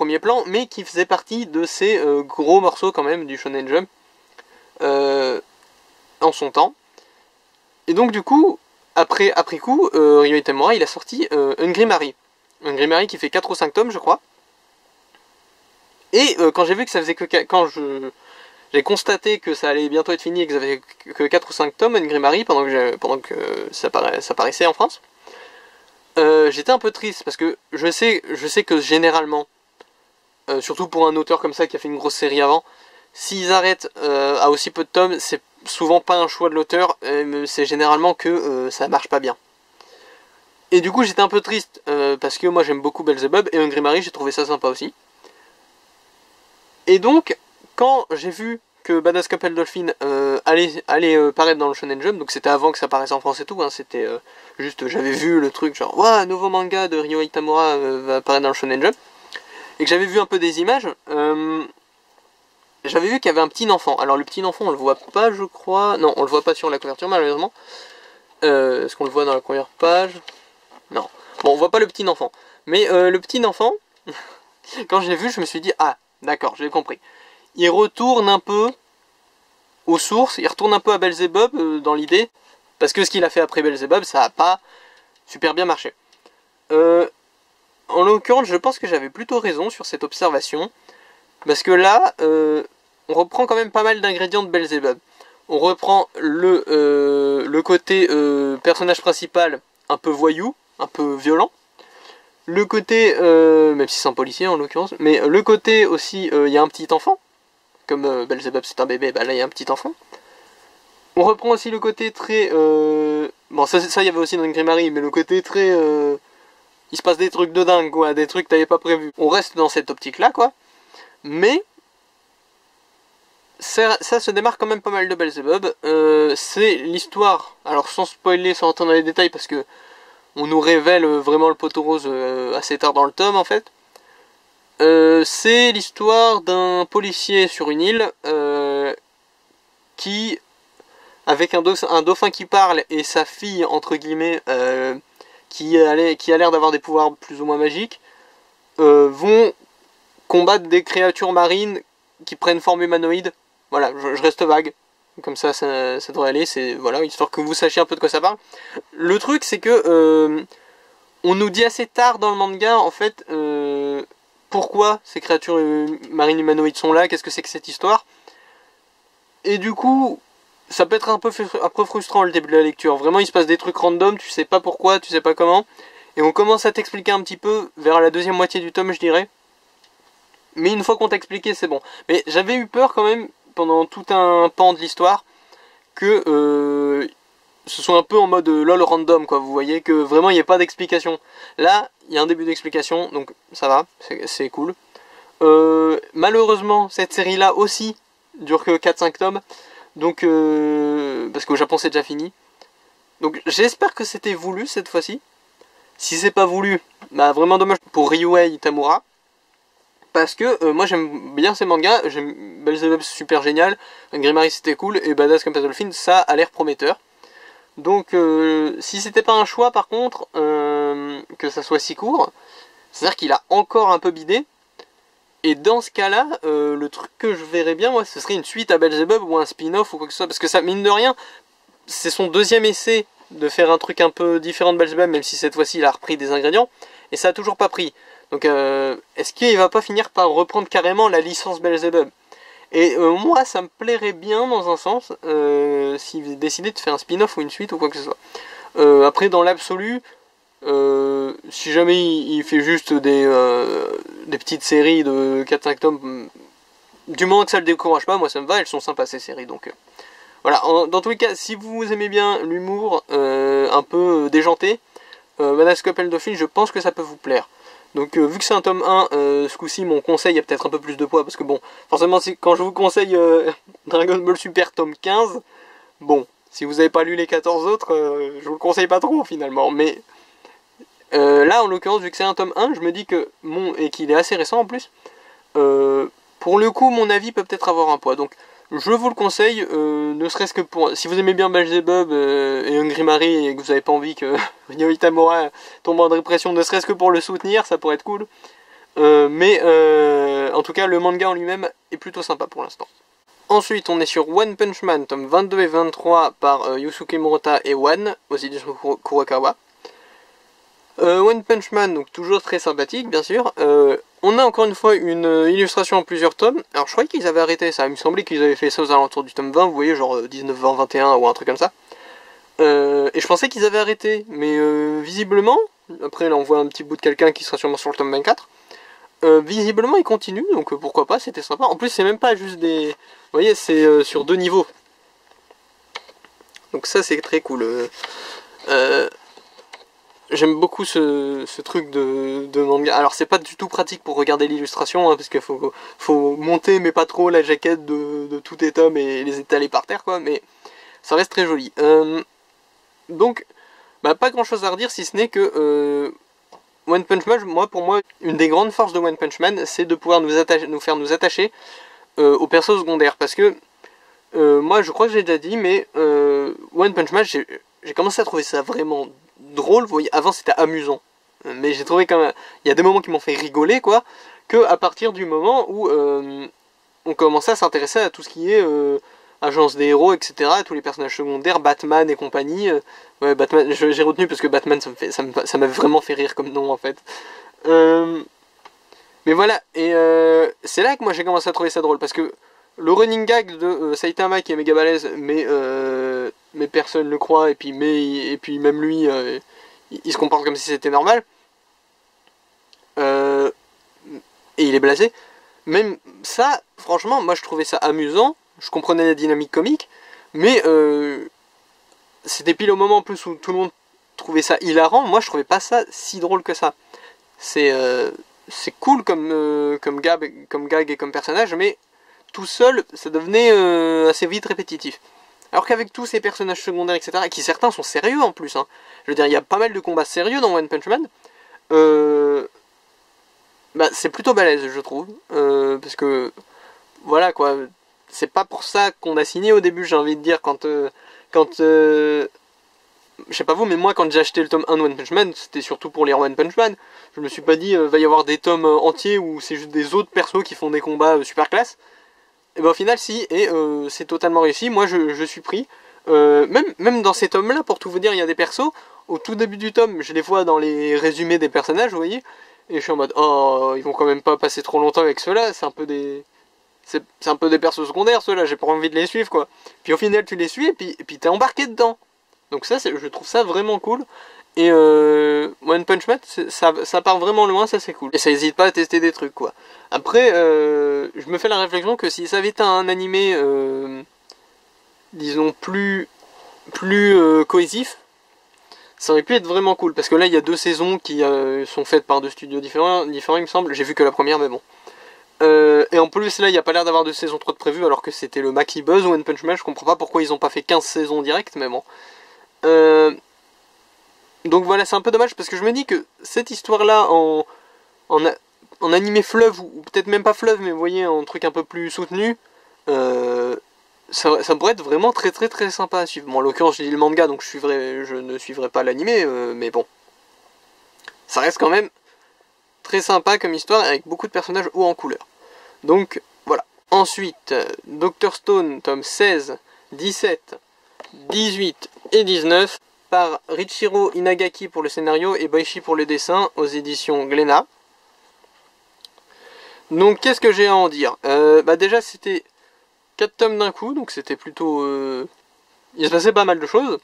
mais qui faisait partie de ces gros morceaux quand même du Shonen Jump en son temps. Et donc du coup, après coup, Ryohei Tamura, il a sorti Hungry Mary. Hungry Mary qui fait 4 ou 5 tomes, je crois. Et quand j'ai vu que ça faisait que... j'ai constaté que ça allait bientôt être fini et que ça faisait que 4 ou 5 tomes, Hungry Mary, pendant que ça paraissait en France. J'étais un peu triste parce que je sais que généralement, surtout pour un auteur comme ça qui a fait une grosse série avant, s'ils arrêtent à aussi peu de tomes, c'est souvent pas un choix de l'auteur, c'est généralement que ça marche pas bien. Et du coup j'étais un peu triste parce que moi j'aime beaucoup Belzebub et Hungry Mary, j'ai trouvé ça sympa aussi. Et donc quand j'ai vu que Badass Cop and Dolphin allait paraître dans le Shonen Jump, donc c'était avant que ça paraisse en France et tout, hein, c'était juste, j'avais vu le truc genre, ouah, nouveau manga de Ryohei Tamura va apparaître dans le Shonen Jump, et que j'avais vu un peu des images, j'avais vu qu'il y avait un petit enfant. Alors le petit enfant on le voit pas, je crois, non on le voit pas sur la couverture malheureusement, est-ce qu'on le voit dans la première page? Non, bon on voit pas le petit enfant, mais le petit enfant, quand je l'ai vu je me suis dit, ah d'accord, j'ai compris. Il retourne un peu aux sources, il retourne un peu à Belzebub dans l'idée, parce que ce qu'il a fait après Belzebub, ça n'a pas super bien marché. En l'occurrence, je pense que j'avais plutôt raison sur cette observation, parce que là, on reprend quand même pas mal d'ingrédients de Belzebub. On reprend le côté personnage principal un peu voyou, un peu violent, le côté, même si c'est un policier en l'occurrence, mais le côté aussi, il y a un petit enfant, comme Belzebub c'est un bébé, bah là il y a un petit enfant. On reprend aussi le côté très... bon ça il y avait aussi dans Hungry Mary, mais le côté très... il se passe des trucs de dingue quoi, des trucs que t'avais pas prévu. On reste dans cette optique là quoi. Mais ça se démarque quand même pas mal de Belzebub. C'est l'histoire, alors sans spoiler, sans entrer dans les détails, parce que on nous révèle vraiment le poteau rose assez tard dans le tome en fait. C'est l'histoire d'un policier sur une île qui, avec un dauphin qui parle et sa fille entre guillemets qui a l'air d'avoir des pouvoirs plus ou moins magiques, vont combattre des créatures marines qui prennent forme humanoïde. Voilà, je reste vague. Comme ça devrait aller. C'est voilà, histoire que vous sachiez un peu de quoi ça parle. Le truc, c'est que on nous dit assez tard dans le manga, en fait, pourquoi ces créatures marines humanoïdes sont là, qu'est-ce que c'est que cette histoire. Et du coup, ça peut être un peu frustrant le début de la lecture. Vraiment, il se passe des trucs random, tu sais pas pourquoi, tu sais pas comment. Et on commence à t'expliquer un petit peu vers la deuxième moitié du tome, je dirais. Mais une fois qu'on t'a expliqué, c'est bon. Mais j'avais eu peur quand même, pendant tout un pan de l'histoire, que ce soit un peu en mode lol random, quoi. Vous voyez, que vraiment il n'y ait pas d'explication. Là, il y a un début d'explication, donc ça va, c'est cool. Malheureusement, cette série-là aussi dure que 4-5 tomes. Donc, parce qu'au Japon c'est déjà fini. Donc j'espère que c'était voulu cette fois-ci. Si c'est pas voulu, bah vraiment dommage pour Ryuhei Itamura. Parce que moi j'aime bien ces mangas, j'aime Belzebub super génial, Grimari c'était cool, et Badass comme Dolphin ça a l'air prometteur. Donc si c'était pas un choix par contre, que ça soit si court, c'est-à-dire qu'il a encore un peu bidé. Et dans ce cas-là, le truc que je verrais bien, moi, ce serait une suite à Belzebub ou un spin-off ou quoi que ce soit. Parce que ça, mine de rien, c'est son deuxième essai de faire un truc un peu différent de Belzebub, même si cette fois-ci il a repris des ingrédients. Et ça a toujours pas pris. Donc est-ce qu'il va pas finir par reprendre carrément la licence Belzebub? Et moi, ça me plairait bien dans un sens, s'il décidait de faire un spin-off ou une suite ou quoi que ce soit. Après, dans l'absolu, si jamais il fait juste des petites séries de 4-5 tomes, du moment que ça le décourage pas, moi ça me va, elles sont sympas ces séries. Donc voilà, dans tous les cas, si vous aimez bien l'humour un peu déjanté, Badass Couple Dolphin, je pense que ça peut vous plaire. Donc vu que c'est un tome 1, ce coup-ci mon conseil a peut-être un peu plus de poids, parce que bon, forcément quand je vous conseille Dragon Ball Super tome 15, bon, si vous n'avez pas lu les 14 autres, je vous le conseille pas trop finalement, mais là en l'occurrence vu que c'est un tome 1, je me dis que et qu'il est assez récent en plus, pour le coup mon avis peut peut-être avoir un poids, donc je vous le conseille, ne serait-ce que pour... Si vous aimez bien Belzebub et Hungry Mary et que vous n'avez pas envie que Ryo Itamura tombe en dépression, ne serait-ce que pour le soutenir, ça pourrait être cool. Mais en tout cas, le manga en lui-même est plutôt sympa pour l'instant. Ensuite, on est sur One Punch Man, tome 22 et 23 par Yusuke Murata et One, aux éditions Kurokawa. One Punch Man, donc toujours très sympathique, bien sûr. On a encore une fois une illustration en plusieurs tomes. Alors je croyais qu'ils avaient arrêté ça, il me semblait qu'ils avaient fait ça aux alentours du tome 20, vous voyez, genre 19, 20, 21 ou un truc comme ça. Et je pensais qu'ils avaient arrêté, mais visiblement, après là on voit un petit bout de quelqu'un qui sera sûrement sur le tome 24, visiblement ils continuent, donc pourquoi pas, c'était sympa. En plus c'est même pas juste des... Vous voyez, c'est sur 2 niveaux. Donc ça c'est très cool. J'aime beaucoup ce truc de manga. Alors c'est pas du tout pratique pour regarder l'illustration, hein, parce qu'il faut monter mais pas trop la jaquette de tous tes tomes et les étaler par terre, quoi, mais ça reste très joli. Donc, bah, pas grand chose à redire si ce n'est que One Punch Man, pour moi, une des grandes forces de One Punch Man, c'est de pouvoir nous faire nous attacher aux persos secondaires, parce que moi je crois que j'ai déjà dit, mais One Punch Man, j'ai commencé à trouver ça vraiment drôle. Vous voyez, avant c'était amusant, mais j'ai trouvé quand même, il y a des moments qui m'ont fait rigoler, quoi, que à partir du moment où on commençait à s'intéresser à tout ce qui est agence des héros, etc., tous les personnages secondaires, Batman et compagnie. Ouais, Batman, j'ai retenu parce que Batman ça m'a vraiment fait rire comme nom en fait. Mais voilà, et c'est là que moi j'ai commencé à trouver ça drôle, parce que le running gag de Saitama qui est méga balèze, mais personne le croit, et puis même lui, il se comporte comme si c'était normal. Et il est blasé. Même ça, franchement, moi je trouvais ça amusant, je comprenais la dynamique comique, mais c'était pile au moment en plus où tout le monde trouvait ça hilarant. Moi je trouvais pas ça si drôle que ça. C'est c'est cool comme gag et comme personnage, mais tout seul, ça devenait assez vite répétitif. Alors qu'avec tous ces personnages secondaires, etc., et qui certains sont sérieux en plus, hein. Je veux dire, il y a pas mal de combats sérieux dans One Punch Man, bah, c'est plutôt balèze, je trouve, parce que, voilà quoi, c'est pas pour ça qu'on a signé au début, j'ai envie de dire, je sais pas vous, mais moi quand j'ai acheté le tome 1 de One Punch Man, c'était surtout pour lire One Punch Man. Je me suis pas dit, va y avoir des tomes entiers où c'est juste des autres persos qui font des combats super classe. Et ben au final si, et c'est totalement réussi, moi je suis pris. Même dans ces tomes là, pour tout vous dire, il y a des persos, au tout début du tome, je les vois dans les résumés des personnages, vous voyez, et je suis en mode, oh, ils vont quand même pas passer trop longtemps avec ceux-là, c'est un peu des... C'est un peu des persos secondaires ceux-là, j'ai pas envie de les suivre quoi. Puis au final tu les suis et puis t'es embarqué dedans. Donc ça, je trouve ça vraiment cool. Et One Punch Man, ça part vraiment loin, ça c'est cool. Et ça hésite pas à tester des trucs quoi. Après, je me fais la réflexion que si ça avait été un animé, disons, plus cohésif, ça aurait pu être vraiment cool. Parce que là, il y a 2 saisons qui sont faites par 2 studios différents il me semble. J'ai vu que la première, mais bon. Et en plus, là, il n'y a pas l'air d'avoir de saison 3 de prévu, alors que c'était le Maxi Buzz One Punch Man. Je comprends pas pourquoi ils ont pas fait 15 saisons directes, mais bon. Donc voilà, c'est un peu dommage parce que je me dis que cette histoire-là en animé fleuve, ou peut-être même pas fleuve, mais vous voyez, un truc un peu plus soutenu, ça pourrait être vraiment très très très sympa à suivre. Bon, en l'occurrence, j'ai dit le manga, donc je ne suivrai pas l'animé, mais bon. Ça reste quand même très sympa comme histoire avec beaucoup de personnages hauts en couleur. Donc voilà. Ensuite, Dr Stone, tome 16, 17, 18 et 19 par Richiro Inagaki pour le scénario et Boichi pour le dessin aux éditions Glénat. Donc qu'est-ce que j'ai à en dire, bah déjà c'était 4 tomes d'un coup, donc c'était plutôt... il se passait pas mal de choses.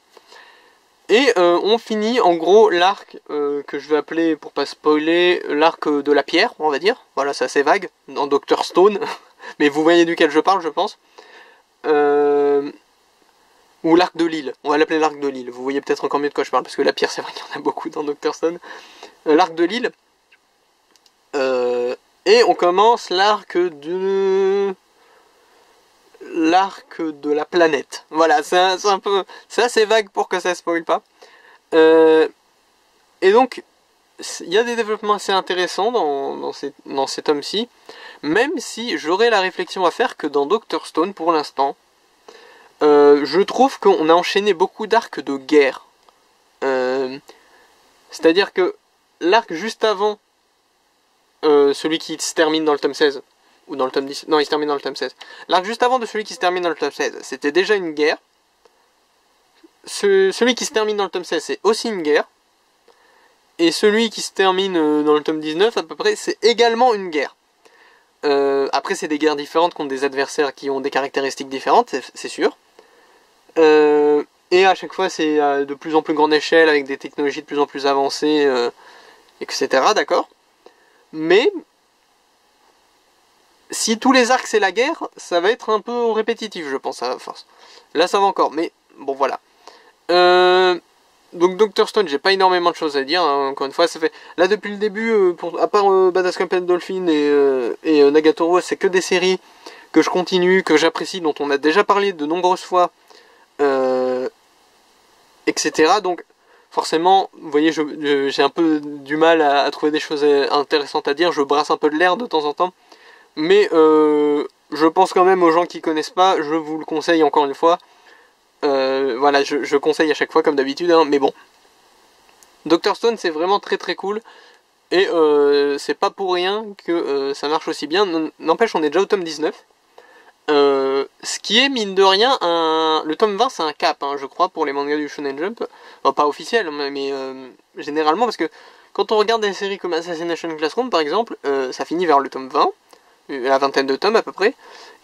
Et on finit en gros l'arc que je vais appeler, pour pas spoiler, l'arc de la pierre, on va dire. Voilà, c'est assez vague, dans Dr Stone. Mais vous voyez duquel je parle, je pense. Ou l'arc de l'île, on va l'appeler l'arc de l'île. Vous voyez peut-être encore mieux de quoi je parle, parce que la pierre, c'est vrai qu'il y en a beaucoup dans Dr Stone. L'arc de l'île. Et on commence l'arc de la planète. Voilà, c'est un peu... C'est assez vague pour que ça spoil pas. Et donc, il y a des développements assez intéressants dans ces tomes-ci. Même si j'aurais la réflexion à faire que dans Dr Stone, pour l'instant, je trouve qu'on a enchaîné beaucoup d'arcs de guerre. C'est-à-dire que l'arc juste avant, celui qui se termine dans le tome 16, ou dans le tome 10, non, il se termine dans le tome 16. L'arc juste avant de celui qui se termine dans le tome 16, c'était déjà une guerre. Celui qui se termine dans le tome 16, c'est aussi une guerre. Et celui qui se termine dans le tome 19, à peu près, c'est également une guerre. Après, c'est des guerres différentes contre des adversaires qui ont des caractéristiques différentes, c'est sûr. Et à chaque fois, c'est de plus en plus grande échelle, avec des technologies de plus en plus avancées, etc. D'accord. Mais si tous les arcs c'est la guerre, ça va être un peu répétitif, je pense, à force. Là, ça va encore, mais bon, voilà. Donc Dr Stone, j'ai pas énormément de choses à dire, hein. Encore une fois, ça fait... Là, depuis le début, à part Badass Captain Dolphin et Nagatoro, c'est que des séries que je continue, que j'apprécie, dont on a déjà parlé de nombreuses fois, etc. Donc, forcément, vous voyez, j'ai un peu du mal à trouver des choses intéressantes à dire, je brasse un peu de l'air de temps en temps, mais je pense quand même aux gens qui connaissent pas, je vous le conseille encore une fois. Voilà, je conseille à chaque fois comme d'habitude, hein, mais bon. Dr Stone, c'est vraiment très très cool, et c'est pas pour rien que ça marche aussi bien. N'empêche, on est déjà au tome 19. Ce qui est, mine de rien, le tome 20, c'est un cap, hein, je crois, pour les mangas du Shonen Jump. Enfin, pas officiel, mais généralement, parce que quand on regarde des séries comme Assassination Classroom, par exemple, ça finit vers le tome 20, la vingtaine de tomes à peu près.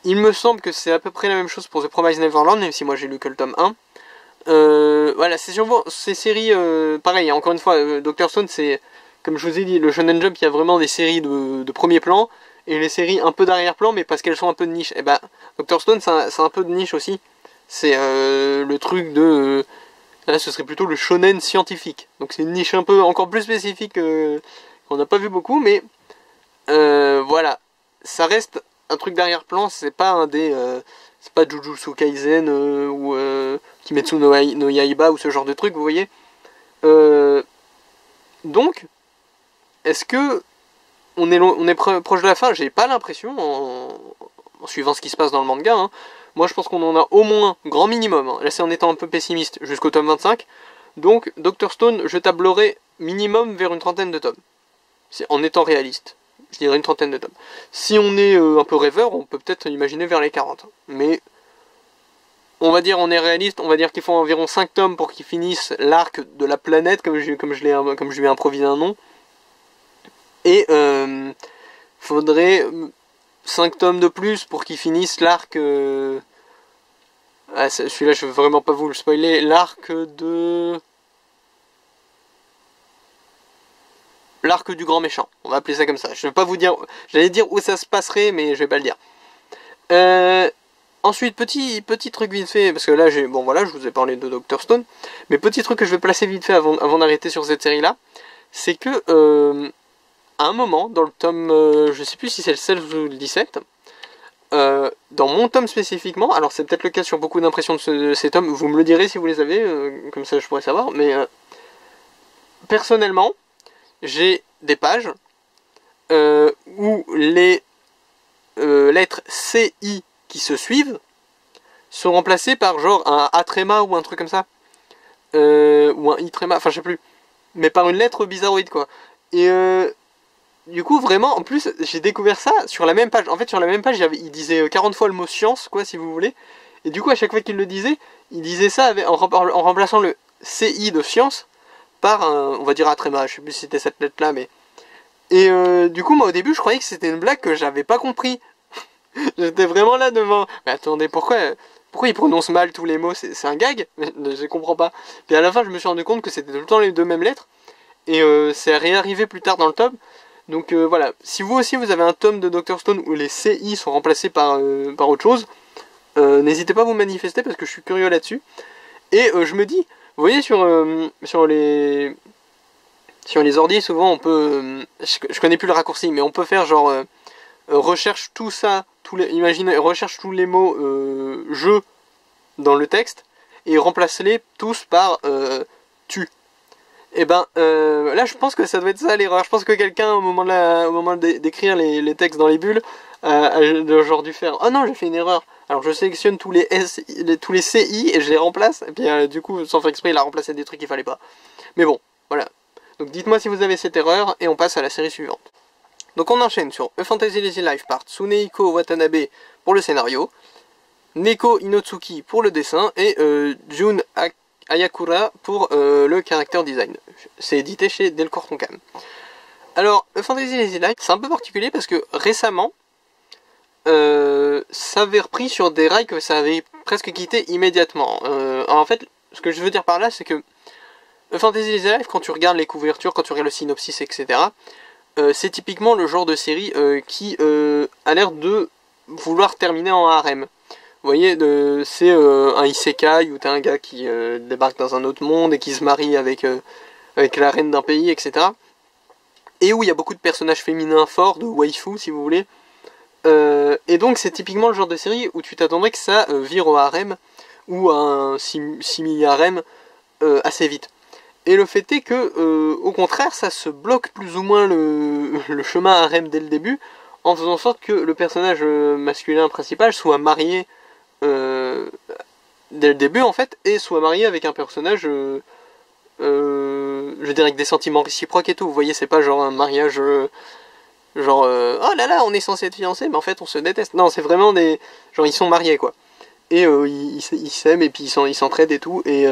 Il me semble que c'est à peu près la même chose pour The Promised Neverland, même si moi j'ai lu que le tome 1. Voilà, c'est sûrement ces séries, pareil, encore une fois, Dr Stone, c'est, comme je vous ai dit, le Shonen Jump, il y a vraiment des séries de premier plan, et les séries un peu d'arrière-plan, mais parce qu'elles sont un peu de niche. Et bah, Dr Stone, c'est un peu de niche aussi. C'est le truc de... là, ce serait plutôt le shonen scientifique. Donc c'est une niche un peu encore plus spécifique qu'on n'a pas vu beaucoup, mais Voilà, ça reste un truc d'arrière-plan, c'est pas c'est pas Jujutsu Kaisen ou Kimetsu no Yaiba ou ce genre de truc, vous voyez. Donc, est-ce que on est proche de la fin? J'ai pas l'impression, en suivant ce qui se passe dans le manga, hein. Moi je pense qu'on en a au moins, grand minimum, hein. Là c'est en étant un peu pessimiste, jusqu'au tome 25. Donc Dr Stone, je tablerai minimum vers une 30aine de tomes. C'est en étant réaliste. Je dirais une 30aine de tomes. Si on est un peu rêveur, on peut peut-être imaginer vers les 40. Mais on va dire, on est réaliste, on va dire qu'il faut environ 5 tomes pour qu'ils finissent l'arc de la planète, comme je lui ai improvisé un nom. Et faudrait 5 tomes de plus pour qu'ils finissent l'arc... Ah, celui-là, je veux vraiment pas vous le spoiler. L'arc du grand méchant. On va appeler ça comme ça. Je vais pas vous dire... J'allais dire où ça se passerait, mais je vais pas le dire. Ensuite, petit truc vite fait, parce que là, bon voilà, je vous ai parlé de Dr Stone. Mais petit truc que je vais placer vite fait avant d'arrêter sur cette série-là, c'est que... à un moment, dans le tome... je sais plus si c'est le 16 ou le 17... dans mon tome spécifiquement, alors c'est peut-être le cas sur beaucoup d'impressions de ces tomes, vous me le direz si vous les avez, comme ça je pourrais savoir, mais personnellement, j'ai des pages où les lettres CI qui se suivent sont remplacées par genre un A tréma ou un truc comme ça, ou un I tréma, enfin je sais plus, mais par une lettre bizarroïde quoi. Et du coup, vraiment, en plus, j'ai découvert ça sur la même page. En fait, sur la même page, il disait 40 fois le mot science, quoi, si vous voulez. Et du coup, à chaque fois qu'il le disait, il disait ça en remplaçant le CI de science par on va dire un tréma. Je sais plus si c'était cette lettre-là, mais... Et du coup, moi, au début, je croyais que c'était une blague que j'avais pas compris. J'étais vraiment là devant. Mais attendez, pourquoi il prononce mal tous les mots? C'est un gag? Je comprends pas. Puis à la fin, je me suis rendu compte que c'était tout le temps les deux mêmes lettres. Et c'est réarrivé plus tard dans le tome. Donc voilà, si vous aussi vous avez un tome de Dr Stone où les CI sont remplacés par autre chose, n'hésitez pas à vous manifester parce que je suis curieux là-dessus. Et je me dis, vous voyez sur les ordi, souvent on peut, je connais plus le raccourci, mais on peut faire genre recherche tout ça, imaginez, recherche tous les mots je dans le texte et remplace-les tous par tu. Et ben là je pense que ça doit être ça l'erreur. Je pense que quelqu'un au moment d'écrire les textes dans les bulles a genre dû faire oh non j'ai fait une erreur. Alors je sélectionne tous les CI et je les remplace. Et puis du coup sans faire exprès il a remplacé des trucs qu'il fallait pas. Mais bon voilà. Donc dites-moi si vous avez cette erreur et on passe à la série suivante. Donc on enchaîne sur A Fantasy Lazy Life Part Tsuneiko Watanabe pour le scénario, Neko Inotsuki pour le dessin et Jun Ayakura pour le character design. C'est édité chez Delcourt Tonkam. Alors, Fantasy Lazy Life, c'est un peu particulier parce que récemment, ça avait repris sur des rails que ça avait presque quitté immédiatement. En fait, ce que je veux dire par là, c'est que Fantasy Lazy Life, quand tu regardes les couvertures, quand tu regardes le synopsis, etc., c'est typiquement le genre de série qui a l'air de vouloir terminer en harem. Vous voyez, c'est un isekai où t'as un gars qui débarque dans un autre monde et qui se marie avec la reine d'un pays, etc. Et où il y a beaucoup de personnages féminins forts, de waifu si vous voulez. Et donc c'est typiquement le genre de série où tu t'attendrais que ça vire au harem ou à un simili-harem assez vite. Et le fait est que, au contraire, ça se bloque plus ou moins le chemin harem dès le début, en faisant en sorte que le personnage masculin principal soit marié dès le début en fait, et soit marié avec un personnage, je dirais avec des sentiments réciproques et tout. Vous voyez, c'est pas genre un mariage genre oh là là, on est censé être fiancés, mais en fait on se déteste. Non, c'est vraiment des genre ils sont mariés quoi. Et ils s'aiment et puis ils s'entraident et tout. Et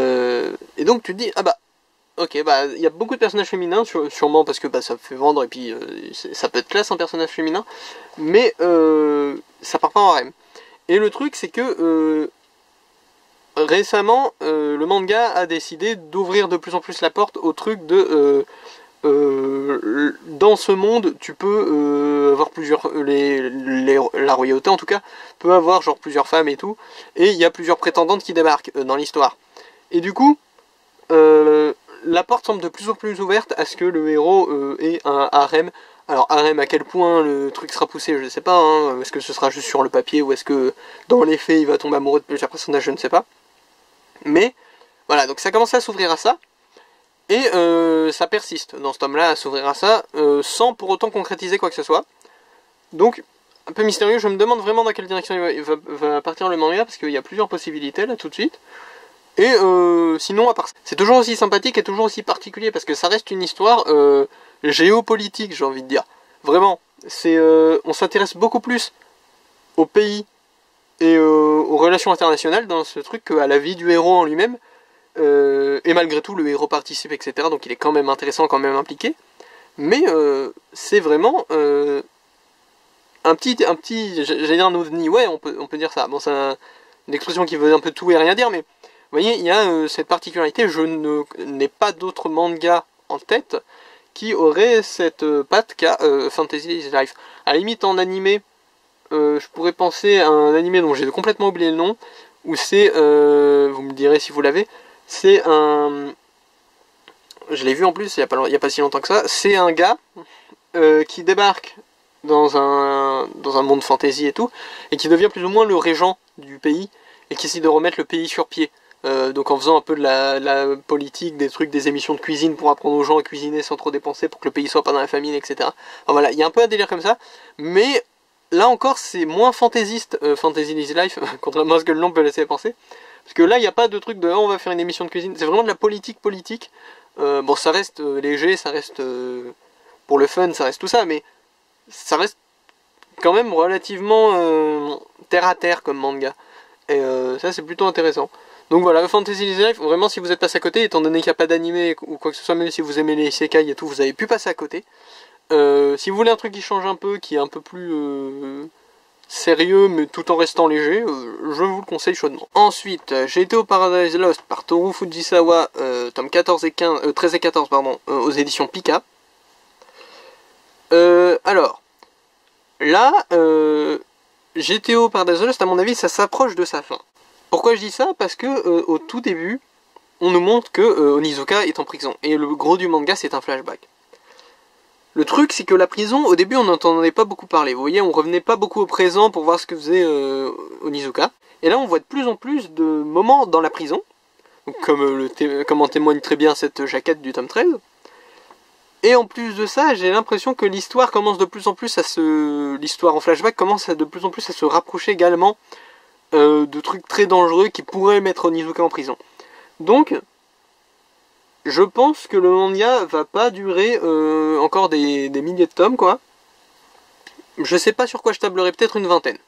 donc tu te dis ah bah ok, bah il y a beaucoup de personnages féminins, sûrement parce que bah, ça fait vendre et puis ça peut être classe un personnage féminin, mais ça part pas en harem. Et le truc c'est que récemment le manga a décidé d'ouvrir de plus en plus la porte au truc de dans ce monde tu peux avoir plusieurs la royauté en tout cas peut avoir genre plusieurs femmes et tout, et il y a plusieurs prétendantes qui débarquent dans l'histoire. Et du coup la porte semble de plus en plus ouverte à ce que le héros ait un harem Alors harem, à quel point le truc sera poussé, je sais pas, hein. Est-ce que ce sera juste sur le papier, ou est-ce que dans les faits il va tomber amoureux de plusieurs personnages, je ne sais pas. Mais voilà, donc ça commence à s'ouvrir à ça, et ça persiste dans ce tome-là à s'ouvrir à ça, sans pour autant concrétiser quoi que ce soit. Donc, un peu mystérieux, je me demande vraiment dans quelle direction va partir le manga, parce qu'il y a plusieurs possibilités là tout de suite. Et sinon, à part ça, c'est toujours aussi sympathique et toujours aussi particulier, parce que ça reste une histoire géopolitique, j'ai envie de dire. Vraiment, on s'intéresse beaucoup plus au pays et aux relations internationales dans ce truc qu'à la vie du héros en lui-même. Et malgré tout, le héros participe, etc. Donc il est quand même intéressant, quand même impliqué. Mais c'est vraiment un petit, j'allais dire un ovni, ouais, on peut dire ça. Bon, c'est une expression qui veut un peu tout et rien dire, mais vous voyez, il y a cette particularité. Je n'ai pas d'autres mangas en tête qui auraient cette patte qu'a Fantasy is Life. À la limite, en animé, je pourrais penser à un animé dont j'ai complètement oublié le nom, où c'est, vous me direz si vous l'avez, c'est un... Je l'ai vu en plus il y a pas si longtemps que ça, c'est un gars qui débarque dans un monde fantasy et tout, et qui devient plus ou moins le régent du pays, et qui essaie de remettre le pays sur pied. Donc en faisant un peu de la politique, des trucs, des émissions de cuisine pour apprendre aux gens à cuisiner sans trop dépenser, pour que le pays soit pas dans la famine, etc. Enfin, voilà, il y a un peu un délire comme ça, mais là encore c'est moins fantaisiste, Fantasy is Life, contrairement à ce que le nom peut laisser penser, parce que là il n'y a pas de truc de oh, on va faire une émission de cuisine, c'est vraiment de la politique. Bon, ça reste léger, ça reste pour le fun, ça reste tout ça, mais ça reste quand même relativement terre à terre comme manga. Et ça c'est plutôt intéressant. Donc voilà, Fantasy is Life, vraiment si vous êtes passé à côté, étant donné qu'il n'y a pas d'animé ou quoi que ce soit, même si vous aimez les isekai et tout, vous avez pu passer à côté. Si vous voulez un truc qui change un peu, qui est un peu plus sérieux, mais tout en restant léger, je vous le conseille chaudement. Ensuite, j'ai été au Paradise Lost par Toru Fujisawa, tome 13 et 14, pardon, aux éditions Pika. Alors, là, GTO Paradise Lost, à mon avis, ça s'approche de sa fin. Pourquoi je dis ça? Parce que au tout début, on nous montre que Onizuka est en prison, et le gros du manga, c'est un flashback. Le truc, c'est que la prison, au début, on n'entendait pas beaucoup parler. Vous voyez, on revenait pas beaucoup au présent pour voir ce que faisait Onizuka. Et là, on voit de plus en plus de moments dans la prison, donc, comme en témoigne très bien cette jaquette du tome 13. Et en plus de ça, j'ai l'impression que l'histoire commence de plus en plus l'histoire en flashback commence de plus en plus à se rapprocher également de trucs très dangereux qui pourraient mettre Onizuka en prison. Donc, je pense que le manga va pas durer encore des milliers de tomes, quoi. Je sais pas sur quoi je tablerai, peut-être une vingtaine.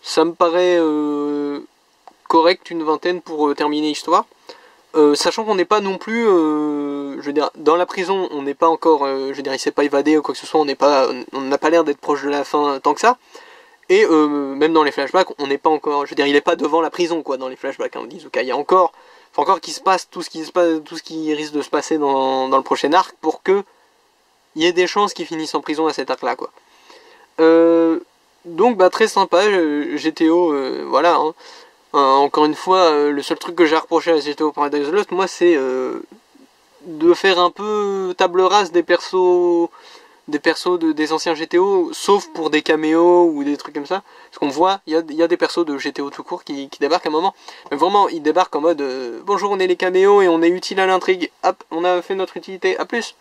Ça me paraît correct, une vingtaine pour terminer l'histoire. Sachant qu'on n'est pas non plus, je veux dire, dans la prison, on n'est pas encore, je veux dire, il s'est pas évadé ou quoi que ce soit, on n'a pas l'air d'être proche de la fin tant que ça. Et même dans les flashbacks, on n'est pas encore, je veux dire, il est pas devant la prison, quoi, dans les flashbacks, hein, Onizuka. Il y a encore, faut encore qu'il se passe tout ce qui risque de se passer dans le prochain arc pour que il y ait des chances qu'il finisse en prison à cet arc-là, quoi. Donc, bah, très sympa, GTO, voilà, hein. Encore une fois, le seul truc que j'ai reproché à GTO Paradise Lost, moi, c'est de faire un peu table rase des persos des anciens GTO, sauf pour des caméos ou des trucs comme ça. Parce qu'on voit, il y a des persos de GTO tout court qui débarquent à un moment. Mais vraiment, ils débarquent en mode bonjour, on est les caméos et on est utile à l'intrigue. Hop, on a fait notre utilité, à plus.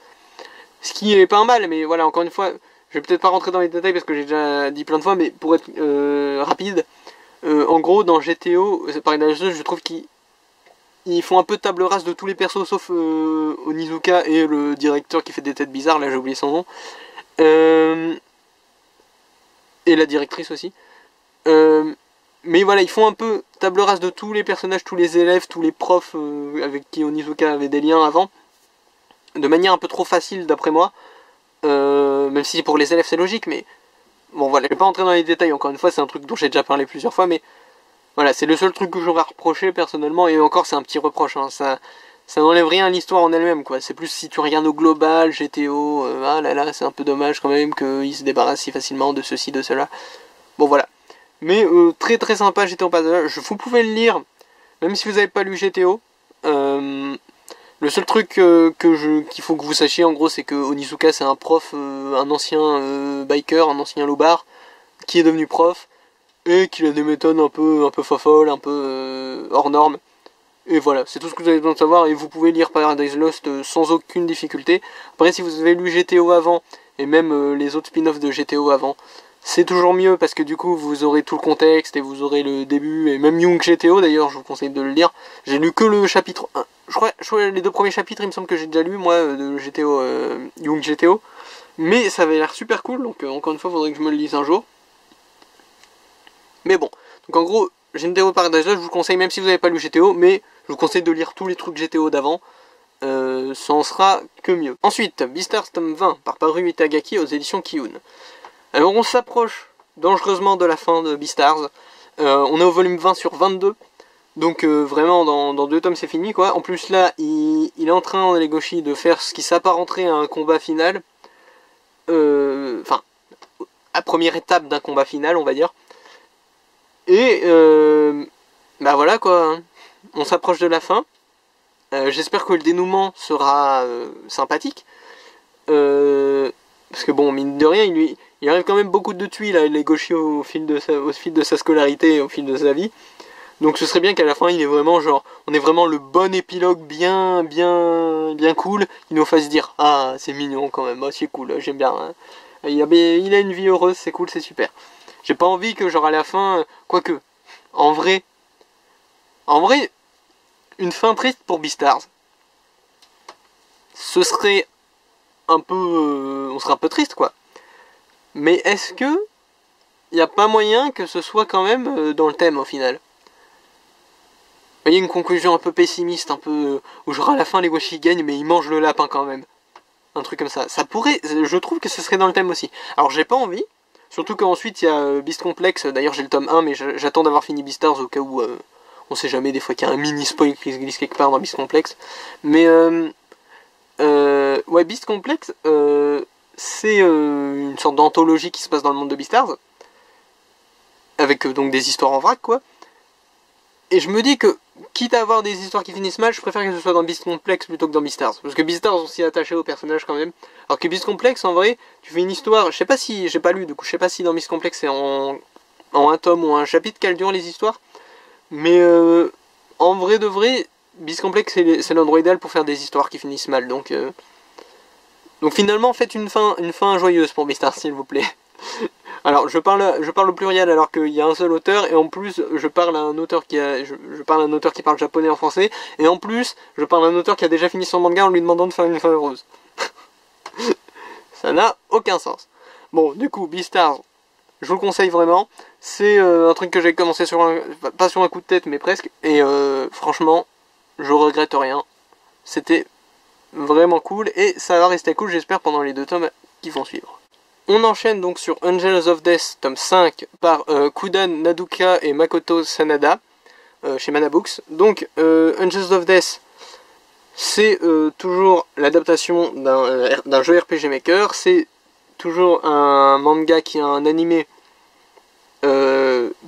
Ce qui est pas mal, mais voilà, encore une fois, je vais peut-être pas rentrer dans les détails parce que j'ai déjà dit plein de fois, mais pour être rapide, en gros, dans GTO, Paradise Lost, je trouve qu'ils font un peu table rase de tous les persos sauf Onizuka et le directeur qui fait des têtes bizarres, là j'ai oublié son nom. Et la directrice aussi. Mais voilà, ils font un peu table rase de tous les personnages, tous les élèves, tous les profs avec qui Onizuka avait des liens avant. De manière un peu trop facile d'après moi. Même si pour les élèves c'est logique, mais... Bon voilà, je vais pas entrer dans les détails, encore une fois, c'est un truc dont j'ai déjà parlé plusieurs fois, mais... Voilà, c'est le seul truc que j'aurais reproché personnellement, et encore c'est un petit reproche, hein, ça n'enlève rien à l'histoire en elle-même, quoi. C'est plus si tu regardes au global, GTO, ah là là, c'est un peu dommage quand même qu'il se débarrasse si facilement de ceci, de cela. Bon voilà. Mais très très sympa GTO Paradise Lost, vous pouvez le lire, même si vous n'avez pas lu GTO. Le Le seul truc qu'il faut que vous sachiez en gros, c'est que Onizuka c'est un prof, un ancien biker, un ancien lobard, qui est devenu prof, et qu'il a des méthodes un peu fofolles, un peu hors normes. Et voilà, c'est tout ce que vous avez besoin de savoir, et vous pouvez lire Paradise Lost sans aucune difficulté. Après, si vous avez lu GTO avant, et même les autres spin-offs de GTO avant, c'est toujours mieux, parce que du coup, vous aurez tout le contexte, et vous aurez le début, et même Young GTO, d'ailleurs, je vous conseille de le lire. J'ai lu que le chapitre 1. Je crois les deux premiers chapitres, il me semble que j'ai déjà lu, moi, de GTO, Young GTO. Mais ça avait l'air super cool, donc encore une fois, il faudrait que je me le lise un jour. Mais bon, donc en gros, GTO Paradise Lost, je vous conseille, même si vous n'avez pas lu GTO, mais je vous conseille de lire tous les trucs GTO d'avant, ça en sera que mieux. Ensuite, Beastars tome 20 par Paru Itagaki aux éditions Kiyun. Alors on s'approche dangereusement de la fin de Beastars, on est au volume 20 sur 22, donc vraiment dans 2 tomes c'est fini quoi. En plus là, il est en train, Legoshi, de faire ce qui s'apparenterait à un combat final, enfin, à première étape d'un combat final on va dire. Et bah voilà quoi, hein. On s'approche de la fin. J'espère que le dénouement sera sympathique. Parce que bon, mine de rien, il arrive quand même beaucoup de tuiles à Legoshi au fil de sa scolarité, au fil de sa vie. Donc ce serait bien qu'à la fin, il est vraiment genre, on ait vraiment le bon épilogue bien cool, qui nous fasse dire, ah c'est mignon quand même, oh, c'est cool, j'aime bien. Hein. Il a une vie heureuse, c'est cool, c'est super. J'ai pas envie que genre à la fin, quoique, en vrai, une fin triste pour Beastars, ce serait un peu, on serait un peu triste quoi. Mais est-ce que il n'y a pas moyen que ce soit quand même dans le thème au final? Vous voyez, une conclusion un peu pessimiste, un peu où genre à la fin les Washi gagnent mais ils mangent le lapin quand même. Un truc comme ça. Ça pourrait, je trouve que ce serait dans le thème aussi. Alors j'ai pas envie, surtout qu'ensuite il y a Beast Complex, d'ailleurs j'ai le tome 1 mais j'attends d'avoir fini Beastars au cas où on sait jamais, des fois qu'il y a un mini spoil qui se glisse quelque part dans Beast Complex. Mais ouais, Beast Complex, c'est une sorte d'anthologie qui se passe dans le monde de Beastars, avec donc des histoires en vrac quoi. Et je me dis que, quitte à avoir des histoires qui finissent mal, je préfère que ce soit dans Beast Complex plutôt que dans Beastars. Parce que Beastars, on s'y est attaché au personnage quand même. Alors que Beast Complex, en vrai, tu fais une histoire, je sais pas si, j'ai pas lu du coup, je sais pas si dans Beast Complex c'est en un tome ou un chapitre qu'elles durent les histoires. Mais en vrai de vrai, Beast Complex c'est l'endroit idéal pour faire des histoires qui finissent mal. Donc finalement, faites une fin joyeuse pour Beastars, s'il vous plaît. Alors je parle au pluriel alors qu'il y a un seul auteur, et en plus je parle à un auteur qui parle japonais en français, et en plus je parle à un auteur qui a déjà fini son manga en lui demandant de faire une fin heureuse. Ça n'a aucun sens. Bon, du coup, Beastars, je vous le conseille vraiment. C'est un truc que j'ai commencé pas sur un coup de tête mais presque, et franchement je regrette rien. C'était vraiment cool, et ça va rester cool j'espère pendant les 2 tomes qui vont suivre. On enchaîne donc sur Angels of Death, tome 5, par Kudan Naduka et Makoto Sanada, chez Manabooks. Donc, Angels of Death, c'est toujours l'adaptation d'un jeu RPG Maker, c'est toujours un manga qui a un animé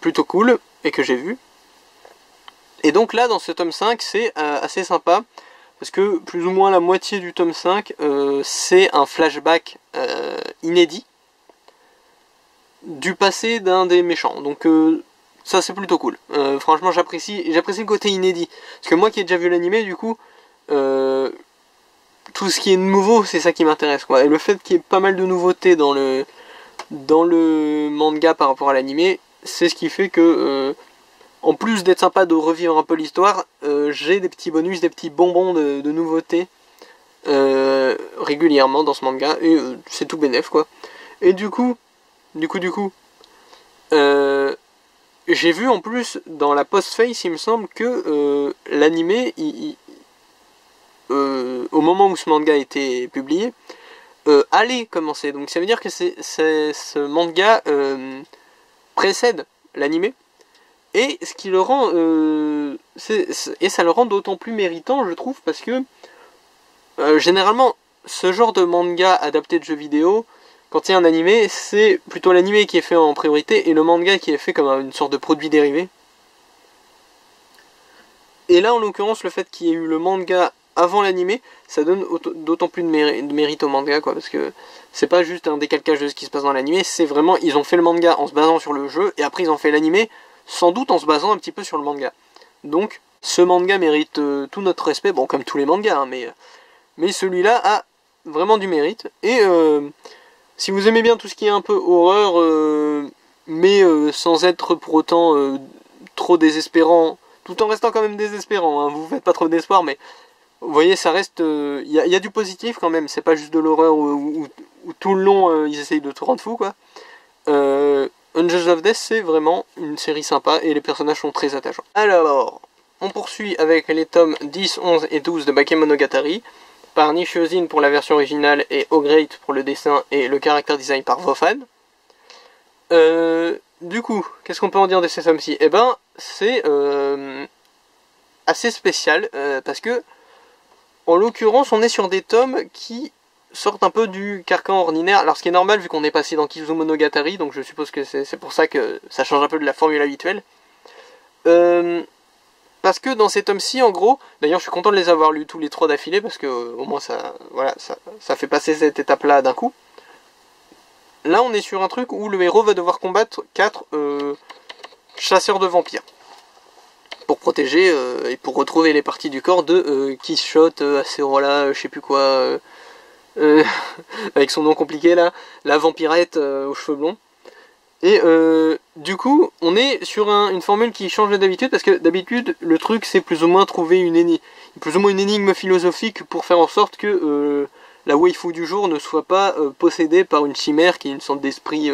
plutôt cool, et que j'ai vu. Et donc là, dans ce tome 5, c'est assez sympa, parce que plus ou moins la moitié du tome 5, c'est un flashback inédit du passé d'un des méchants. Donc ça c'est plutôt cool. Franchement j'apprécie le côté inédit. Parce que moi qui ai déjà vu l'animé, du coup, tout ce qui est nouveau, c'est ça qui m'intéresse quoi. Et le fait qu'il y ait pas mal de nouveautés dans le manga par rapport à l'animé, c'est ce qui fait que en plus d'être sympa de revivre un peu l'histoire, j'ai des petits bonus, des petits bonbons de nouveautés régulièrement dans ce manga, et c'est tout bénef quoi. Et du coup, j'ai vu en plus dans la postface, il me semble que l'animé, au moment où ce manga a été publié, allait commencer. Donc ça veut dire que ce manga précède l'animé. Et ce qui le rend, et ça le rend d'autant plus méritant, je trouve, parce que généralement, ce genre de manga adapté de jeux vidéo, quand il y a un animé, c'est plutôt l'animé qui est fait en priorité et le manga qui est fait comme une sorte de produit dérivé. Et là, en l'occurrence, le fait qu'il y ait eu le manga avant l'animé, ça donne d'autant plus de mérite au manga, quoi, parce que c'est pas juste un décalcage de ce qui se passe dans l'animé, c'est vraiment, ils ont fait le manga en se basant sur le jeu, et après ils ont fait l'animé, sans doute en se basant un petit peu sur le manga. Donc, ce manga mérite tout notre respect, bon, comme tous les mangas, hein, mais celui-là a vraiment du mérite, et si vous aimez bien tout ce qui est un peu horreur, mais sans être pour autant trop désespérant, tout en restant quand même désespérant, hein, vous faites pas trop d'espoir, mais vous voyez, ça reste, y a du positif quand même, c'est pas juste de l'horreur où tout le long ils essayent de te rendre fou, quoi. Angels of Death, c'est vraiment une série sympa et les personnages sont très attachants. Alors, on poursuit avec les tomes 10, 11 et 12 de Bakemonogatari, par Nishiyojin pour la version originale et O'Great pour le dessin et le character design par Vofan. Du coup, qu'est-ce qu'on peut en dire de ces tomes-ci? Eh ben, c'est assez spécial, parce que, en l'occurrence, on est sur des tomes qui sortent un peu du carcan ordinaire. Alors, ce qui est normal, vu qu'on est passé dans Kizumonogatari, donc je suppose que c'est pour ça que ça change un peu de la formule habituelle. Parce que dans ces tomes-ci, en gros, d'ailleurs, je suis content de les avoir lus tous les 3 d'affilée, parce que, au moins, ça fait passer cette étape-là d'un coup. Là, on est sur un truc où le héros va devoir combattre 4 chasseurs de vampires. Pour protéger et pour retrouver les parties du corps de Kishshot, Acerola, je sais plus quoi, avec son nom compliqué là, la vampirette aux cheveux blonds. Et du coup, on est sur une formule qui change d'habitude, parce que d'habitude, le truc c'est plus ou moins trouver une énigme philosophique pour faire en sorte que la waifu du jour ne soit pas possédée par une chimère qui est une sorte d'esprit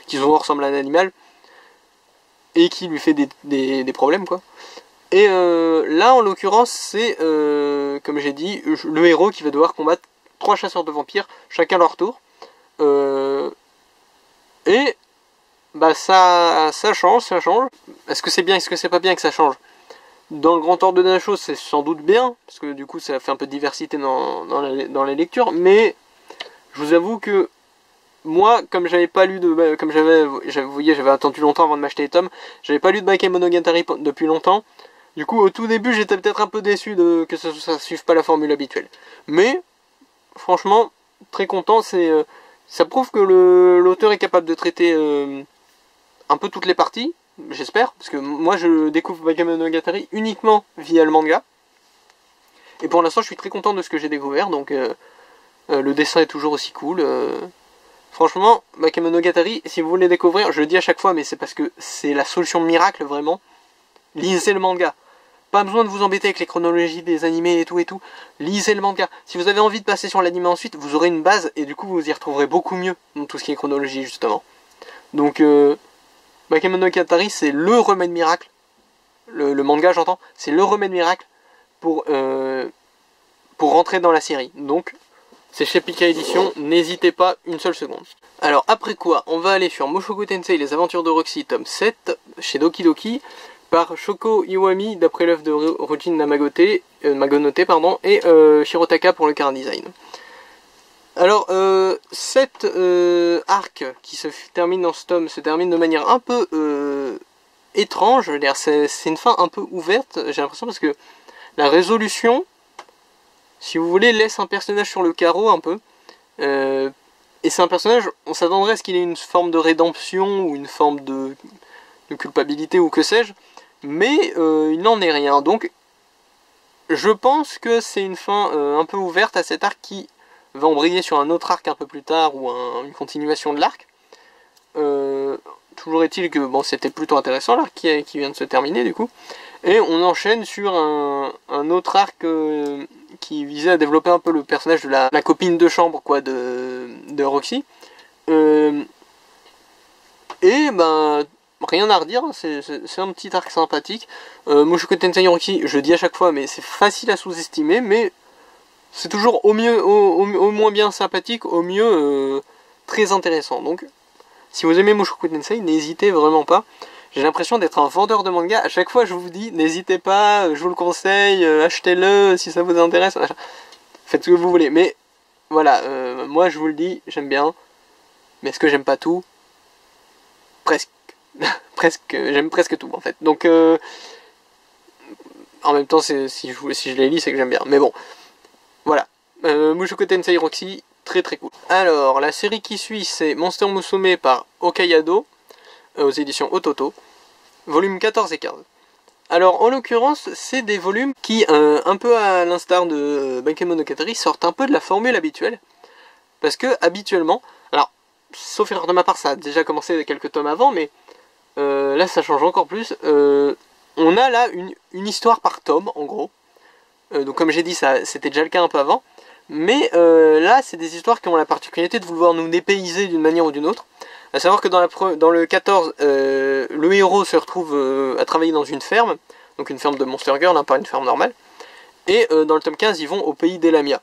qui souvent ressemble à un animal et qui lui fait des problèmes, quoi. Et là, en l'occurrence, c'est, comme j'ai dit, le héros qui va devoir combattre 3 chasseurs de vampires, chacun leur tour. Et bah ça change. Est-ce que c'est bien, est-ce que c'est pas bien que ça change? Dans le grand ordre de la chose, c'est sans doute bien, parce que du coup, ça fait un peu de diversité dans les lectures, mais je vous avoue que moi, comme j'avais pas lu de, comme vous voyez, j'avais attendu longtemps avant de m'acheter les tomes, j'avais pas lu de Bakemonogatari depuis longtemps. Du coup, au tout début, j'étais peut-être un peu déçu que ça suive pas la formule habituelle. Mais, franchement, très content, ça prouve que l'auteur est capable de traiter un peu toutes les parties, j'espère, parce que moi, je découvre Bakemonogatari uniquement via le manga. Et pour l'instant, je suis très content de ce que j'ai découvert, donc le dessin est toujours aussi cool. Franchement, Bakemonogatari, si vous voulez découvrir, je le dis à chaque fois, mais c'est parce que c'est la solution miracle, vraiment. Lisez le manga. Pas besoin de vous embêter avec les chronologies des animés et tout. Lisez le manga. Si vous avez envie de passer sur l'anime ensuite, vous aurez une base et du coup vous y retrouverez beaucoup mieux dans tout ce qui est chronologie, justement. Donc, Bakemonogatari, c'est le remède miracle. Le manga, j'entends. C'est le remède miracle pour rentrer dans la série. Donc, c'est chez Pika Édition, n'hésitez pas une seule seconde. Alors après quoi, on va aller sur Mushoku Tensei, les aventures de Roxy, tome 7, chez Doki Doki, par Shoko Iwami, d'après l'œuvre de Rojin Magonote, et Shirotaka pour le chara design. Alors, cet arc qui se termine dans ce tome, se termine de manière un peu étrange, je veux dire, c'est une fin un peu ouverte, j'ai l'impression, parce que la résolution, si vous voulez, laisse un personnage sur le carreau un peu. Et c'est un personnage, on s'attendrait à ce qu'il ait une forme de rédemption ou une forme de culpabilité ou que sais-je. Mais il n'en est rien. Donc je pense que c'est une fin un peu ouverte à cet arc qui va embrayer sur un autre arc un peu plus tard ou une continuation de l'arc. Toujours est-il que bon, c'était plutôt intéressant l'arc qui vient de se terminer du coup. Et on enchaîne sur un autre arc qui visait à développer un peu le personnage de la copine de chambre quoi, de Roxy. Et ben, rien à redire, c'est un petit arc sympathique. Mushoku Tensei Roxy, je le dis à chaque fois, mais c'est facile à sous-estimer, mais c'est toujours au moins bien sympathique, au mieux très intéressant. Donc, si vous aimez Mushoku Tensei, n'hésitez vraiment pas. J'ai l'impression d'être un vendeur de manga. À chaque fois, je vous dis, n'hésitez pas, je vous le conseille, achetez-le si ça vous intéresse. Faites ce que vous voulez. Mais voilà, moi je vous le dis, j'aime bien. Mais est-ce que j'aime pas tout? Presque. J'aime presque tout en fait. Donc, En même temps, si je les lis, c'est que j'aime bien. Mais bon, voilà. Mushoku Tensei Roxy, très très cool. Alors, la série qui suit, c'est Monster Musume par Okayado, aux éditions Ototo, volume 14 et 15. Alors, en l'occurrence, c'est des volumes qui, un peu à l'instar de Bakemonogatari, sortent un peu de la formule habituelle. Parce que, habituellement, alors, sauf erreur de ma part, ça a déjà commencé quelques tomes avant, mais là, ça change encore plus. On a là une histoire par tome, en gros. Donc, comme j'ai dit, c'était déjà le cas un peu avant. Mais là, c'est des histoires qui ont la particularité de vouloir nous dépayser d'une manière ou d'une autre. A savoir que dans le 14, le héros se retrouve à travailler dans une ferme, donc une ferme de Monster Girl, hein, pas une ferme normale. Et dans le tome 15, ils vont au pays d'Elamia.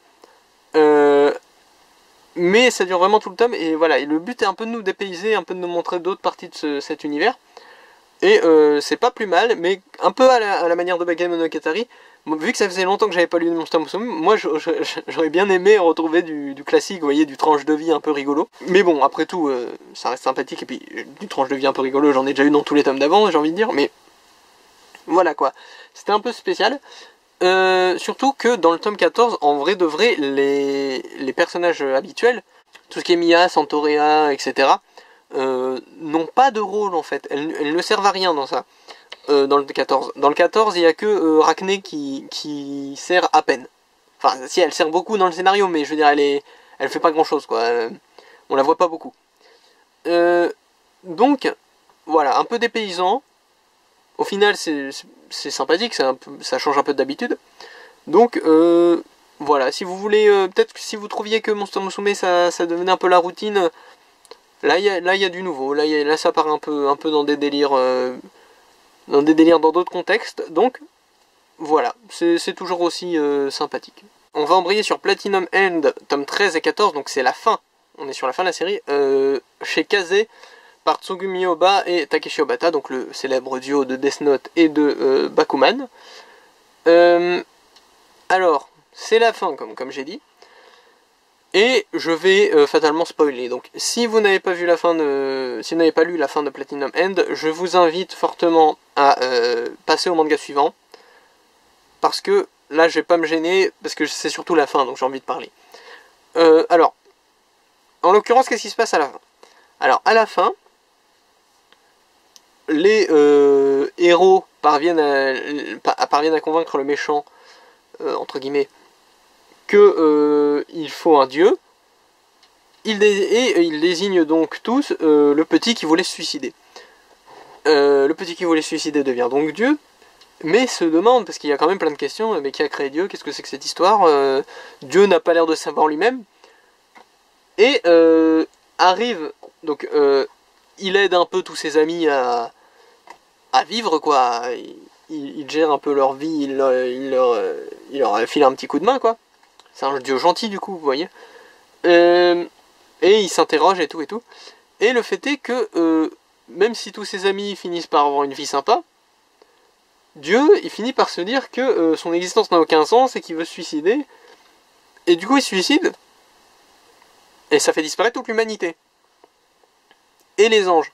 Mais ça dure vraiment tout le tome, et voilà. Et le but est un peu de nous dépayser, un peu de nous montrer d'autres parties de cet univers. Et c'est pas plus mal, mais un peu à la manière de Bakemonogatari. Vu que ça faisait longtemps que j'avais pas lu Monster Musume, moi j'aurais bien aimé retrouver du classique, vous voyez, du tranche de vie un peu rigolo. Mais bon, après tout, ça reste sympathique, et puis du tranche de vie un peu rigolo, j'en ai déjà eu dans tous les tomes d'avant, j'ai envie de dire, mais voilà quoi. C'était un peu spécial. Surtout que dans le tome 14, en vrai de vrai, les personnages habituels, tout ce qui est Mia, Santorea, etc., n'ont pas de rôle en fait. Elles ne servent à rien dans ça. Dans le 14. Dans le 14, il n'y a que Rachne qui sert à peine. Enfin, si, elle sert beaucoup dans le scénario, mais je veux dire, elle fait pas grand chose, quoi. On la voit pas beaucoup. Donc, voilà, un peu dépaysant. Au final, c'est sympathique, ça change un peu d'habitude. Donc, voilà, si vous voulez, peut-être que si vous trouviez que Monster Musume, ça devenait un peu la routine, là, il y a du nouveau. Là, ça part un peu dans des délires... dans d'autres contextes, donc voilà, c'est toujours aussi sympathique. On va embrayer sur Platinum End, tome 13 et 14, donc c'est la fin, on est sur la fin de la série, chez Kaze, par Tsugumi Ohba et Takeshi Obata, donc le célèbre duo de Death Note et de Bakuman. Alors, c'est la fin, comme j'ai dit, et je vais fatalement spoiler. Donc, si vous n'avez pas vu la fin si vous n'avez pas lu la fin de Platinum End, je vous invite fortement à passer au manga suivant. Parce que là, je vais pas me gêner, parce que c'est surtout la fin, donc j'ai envie de parler. Alors, en l'occurrence, qu'est-ce qui se passe à la fin? Alors, à la fin, les héros parviennent à convaincre le méchant, entre guillemets, qu'il faut un dieu, et ils désignent donc tous le petit qui voulait se suicider. Le petit qui voulait se suicider devient donc Dieu, mais se demande, parce qu'il y a quand même plein de questions, mais qui a créé Dieu, qu'est-ce que c'est que cette histoire, Dieu n'a pas l'air de savoir lui-même, et arrive, donc il aide un peu tous ses amis à vivre, quoi, il gère un peu leur vie, il leur file un petit coup de main, quoi. C'est un dieu gentil du coup, vous voyez. Et il s'interroge et tout. Et le fait est que, même si tous ses amis finissent par avoir une vie sympa, Dieu, il finit par se dire que son existence n'a aucun sens et qu'il veut se suicider. Et du coup, il se suicide. Et ça fait disparaître toute l'humanité. Et les anges.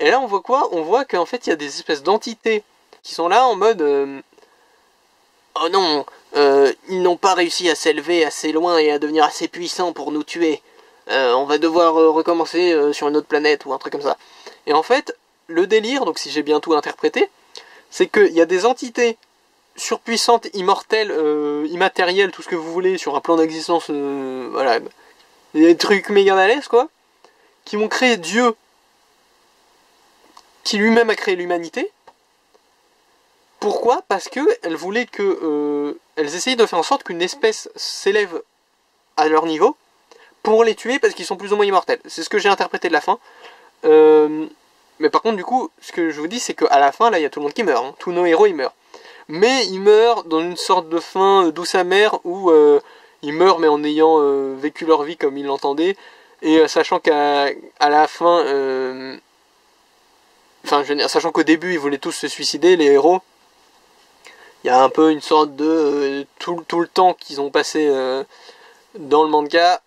Et là, on voit quoi? On voit qu'en fait, il y a des espèces d'entités qui sont là en mode... oh non, ils n'ont pas réussi à s'élever assez loin et à devenir assez puissants pour nous tuer. On va devoir recommencer sur une autre planète ou un truc comme ça. Et en fait, le délire, donc si j'ai bien tout interprété, c'est qu'il y a des entités surpuissantes, immortelles, immatérielles, tout ce que vous voulez, sur un plan d'existence, voilà, des trucs méga balèzes, quoi, qui vont créer Dieu, qui lui-même a créé l'humanité. Pourquoi? Parce que elles voulaient que... elles essayaient de faire en sorte qu'une espèce s'élève à leur niveau pour les tuer parce qu'ils sont plus ou moins immortels. C'est ce que j'ai interprété de la fin. Mais par contre, du coup, ce que je vous dis, c'est qu'à la fin, là, il y a tout le monde qui meurt. Hein. Tous nos héros, ils meurent. Mais ils meurent dans une sorte de fin douce amère où ils meurent mais en ayant vécu leur vie comme ils l'entendaient. Et sachant qu'à la fin... enfin, je veux dire, sachant qu'au début, ils voulaient tous se suicider, les héros. Il y a un peu une sorte de... tout le temps qu'ils ont passé dans le manga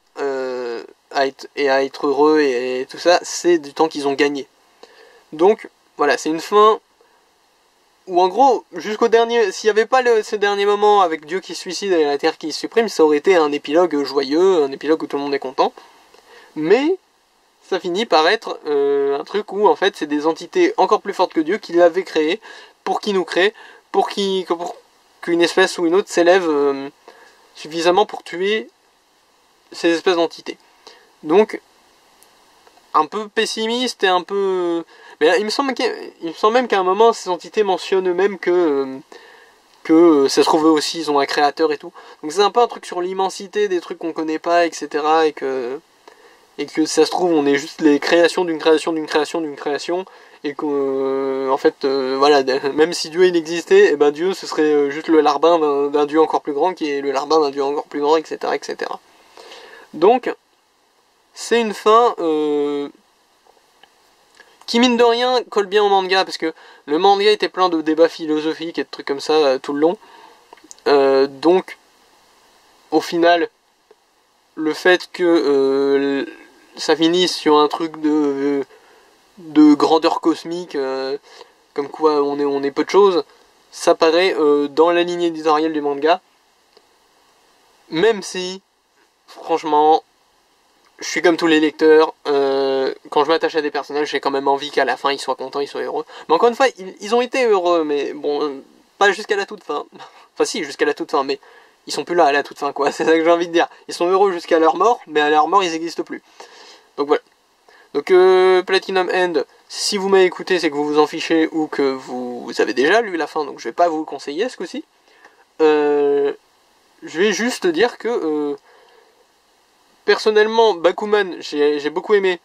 à être heureux et tout ça, c'est du temps qu'ils ont gagné. Donc, voilà, c'est une fin où en gros, jusqu'au dernier, s'il n'y avait pas ce dernier moment avec Dieu qui se suicide et la Terre qui se supprime, ça aurait été un épilogue joyeux, un épilogue où tout le monde est content. Mais ça finit par être un truc où en fait c'est des entités encore plus fortes que Dieu qui l'avaient créé, pour qui nous crée, pour qu'une espèce ou une autre s'élève suffisamment pour tuer ces espèces d'entités. Donc, un peu pessimiste et un peu... Mais là, il me semble même qu'à un moment, ces entités mentionnent eux-mêmes que ça se trouve eux aussi, ils ont un créateur et tout. Donc c'est un peu un truc sur l'immensité des trucs qu'on connaît pas, etc. Et que ça se trouve, on est juste les créations d'une création d'une création d'une création. Et que, en fait, voilà, même si Dieu il existait, et ben Dieu ce serait juste le larbin d'un Dieu encore plus grand, qui est le larbin d'un Dieu encore plus grand, etc. etc. Donc, c'est une fin qui, mine de rien, colle bien au manga, parce que le manga était plein de débats philosophiques et de trucs comme ça tout le long. Donc, au final, le fait que ça finisse sur un truc de grandeur cosmique, comme quoi on est peu de choses, ça paraît dans la ligne éditoriale du manga, même si, franchement, je suis comme tous les lecteurs, quand je m'attache à des personnages, j'ai quand même envie qu'à la fin ils soient contents, ils soient heureux. Mais encore une fois, ils ont été heureux, mais bon, pas jusqu'à la toute fin. Enfin si, jusqu'à la toute fin, mais ils sont plus là à la toute fin, quoi. C'est ça que j'ai envie de dire. Ils sont heureux jusqu'à leur mort, mais à leur mort, ils n'existent plus. Donc voilà. Donc Platinum End, si vous m'avez écouté, c'est que vous vous en fichez ou que vous avez déjà lu la fin, donc je vais pas vous le conseiller ce coup-ci. Je vais juste dire que personnellement, Bakuman, j'ai beaucoup aimé.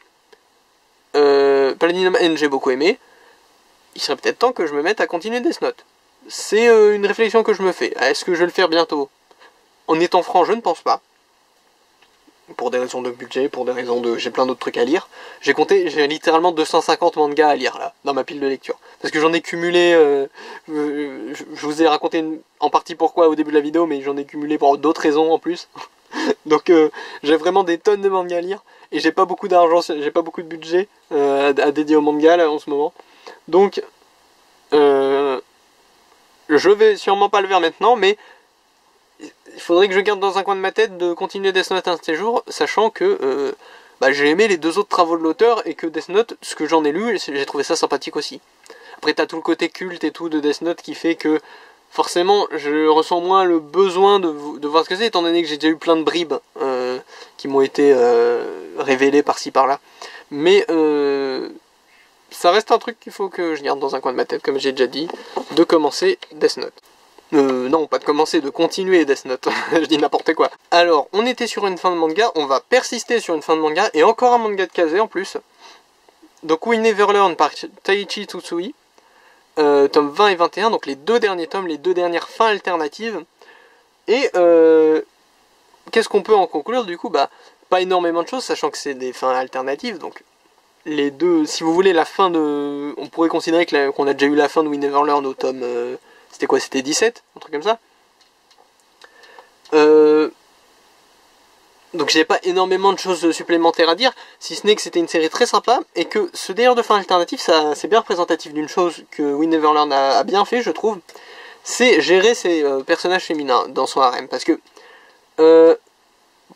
Platinum End, j'ai beaucoup aimé. Il serait peut-être temps que je me mette à continuer Death Note. C'est une réflexion que je me fais. Est-ce que je vais le faire bientôt? En étant franc, je ne pense pas. Pour des raisons de budget, pour des raisons de... J'ai plein d'autres trucs à lire. J'ai littéralement 250 mangas à lire, là, dans ma pile de lecture. Parce que j'en ai cumulé... je vous ai raconté en partie pourquoi au début de la vidéo, mais j'en ai cumulé pour d'autres raisons en plus. Donc j'ai vraiment des tonnes de mangas à lire. Et j'ai pas beaucoup d'argent, j'ai pas beaucoup de budget à dédier au manga, là, en ce moment. Donc... je vais sûrement pas le faire maintenant, mais... il faudrait que je garde dans un coin de ma tête de continuer Death Note un de ces jours, sachant que j'ai aimé les deux autres travaux de l'auteur et que Death Note, ce que j'en ai lu, j'ai trouvé ça sympathique aussi. Après t'as tout le côté culte et tout de Death Note qui fait que forcément je ressens moins le besoin de voir ce que c'est, étant donné que j'ai déjà eu plein de bribes qui m'ont été révélées par-ci par-là. Mais ça reste un truc qu'il faut que je garde dans un coin de ma tête, comme j'ai déjà dit, de commencer Death Note. Non, pas de commencer, de continuer Death Note. Je dis n'importe quoi. Alors, on était sur une fin de manga, on va persister sur une fin de manga, et encore un manga de Kazé en plus. Donc, We Never Learn par Taichi Tsutsui, tomes 20 et 21, donc les deux derniers tomes, les deux dernières fins alternatives. Et, qu'est-ce qu'on peut en conclure du coup? Pas énormément de choses, sachant que c'est des fins alternatives, donc... les deux, si vous voulez, la fin de... on pourrait considérer qu'on a déjà eu la fin de We Never Learn au tome... c'était quoi? C'était 17? Un truc comme ça. Donc j'ai pas énormément de choses supplémentaires à dire, si ce n'est que c'était une série très sympa, et que ce délire de fin alternative, c'est bien représentatif d'une chose que We Never Learn a bien fait, je trouve. C'est gérer ses personnages féminins dans son harem. Parce que,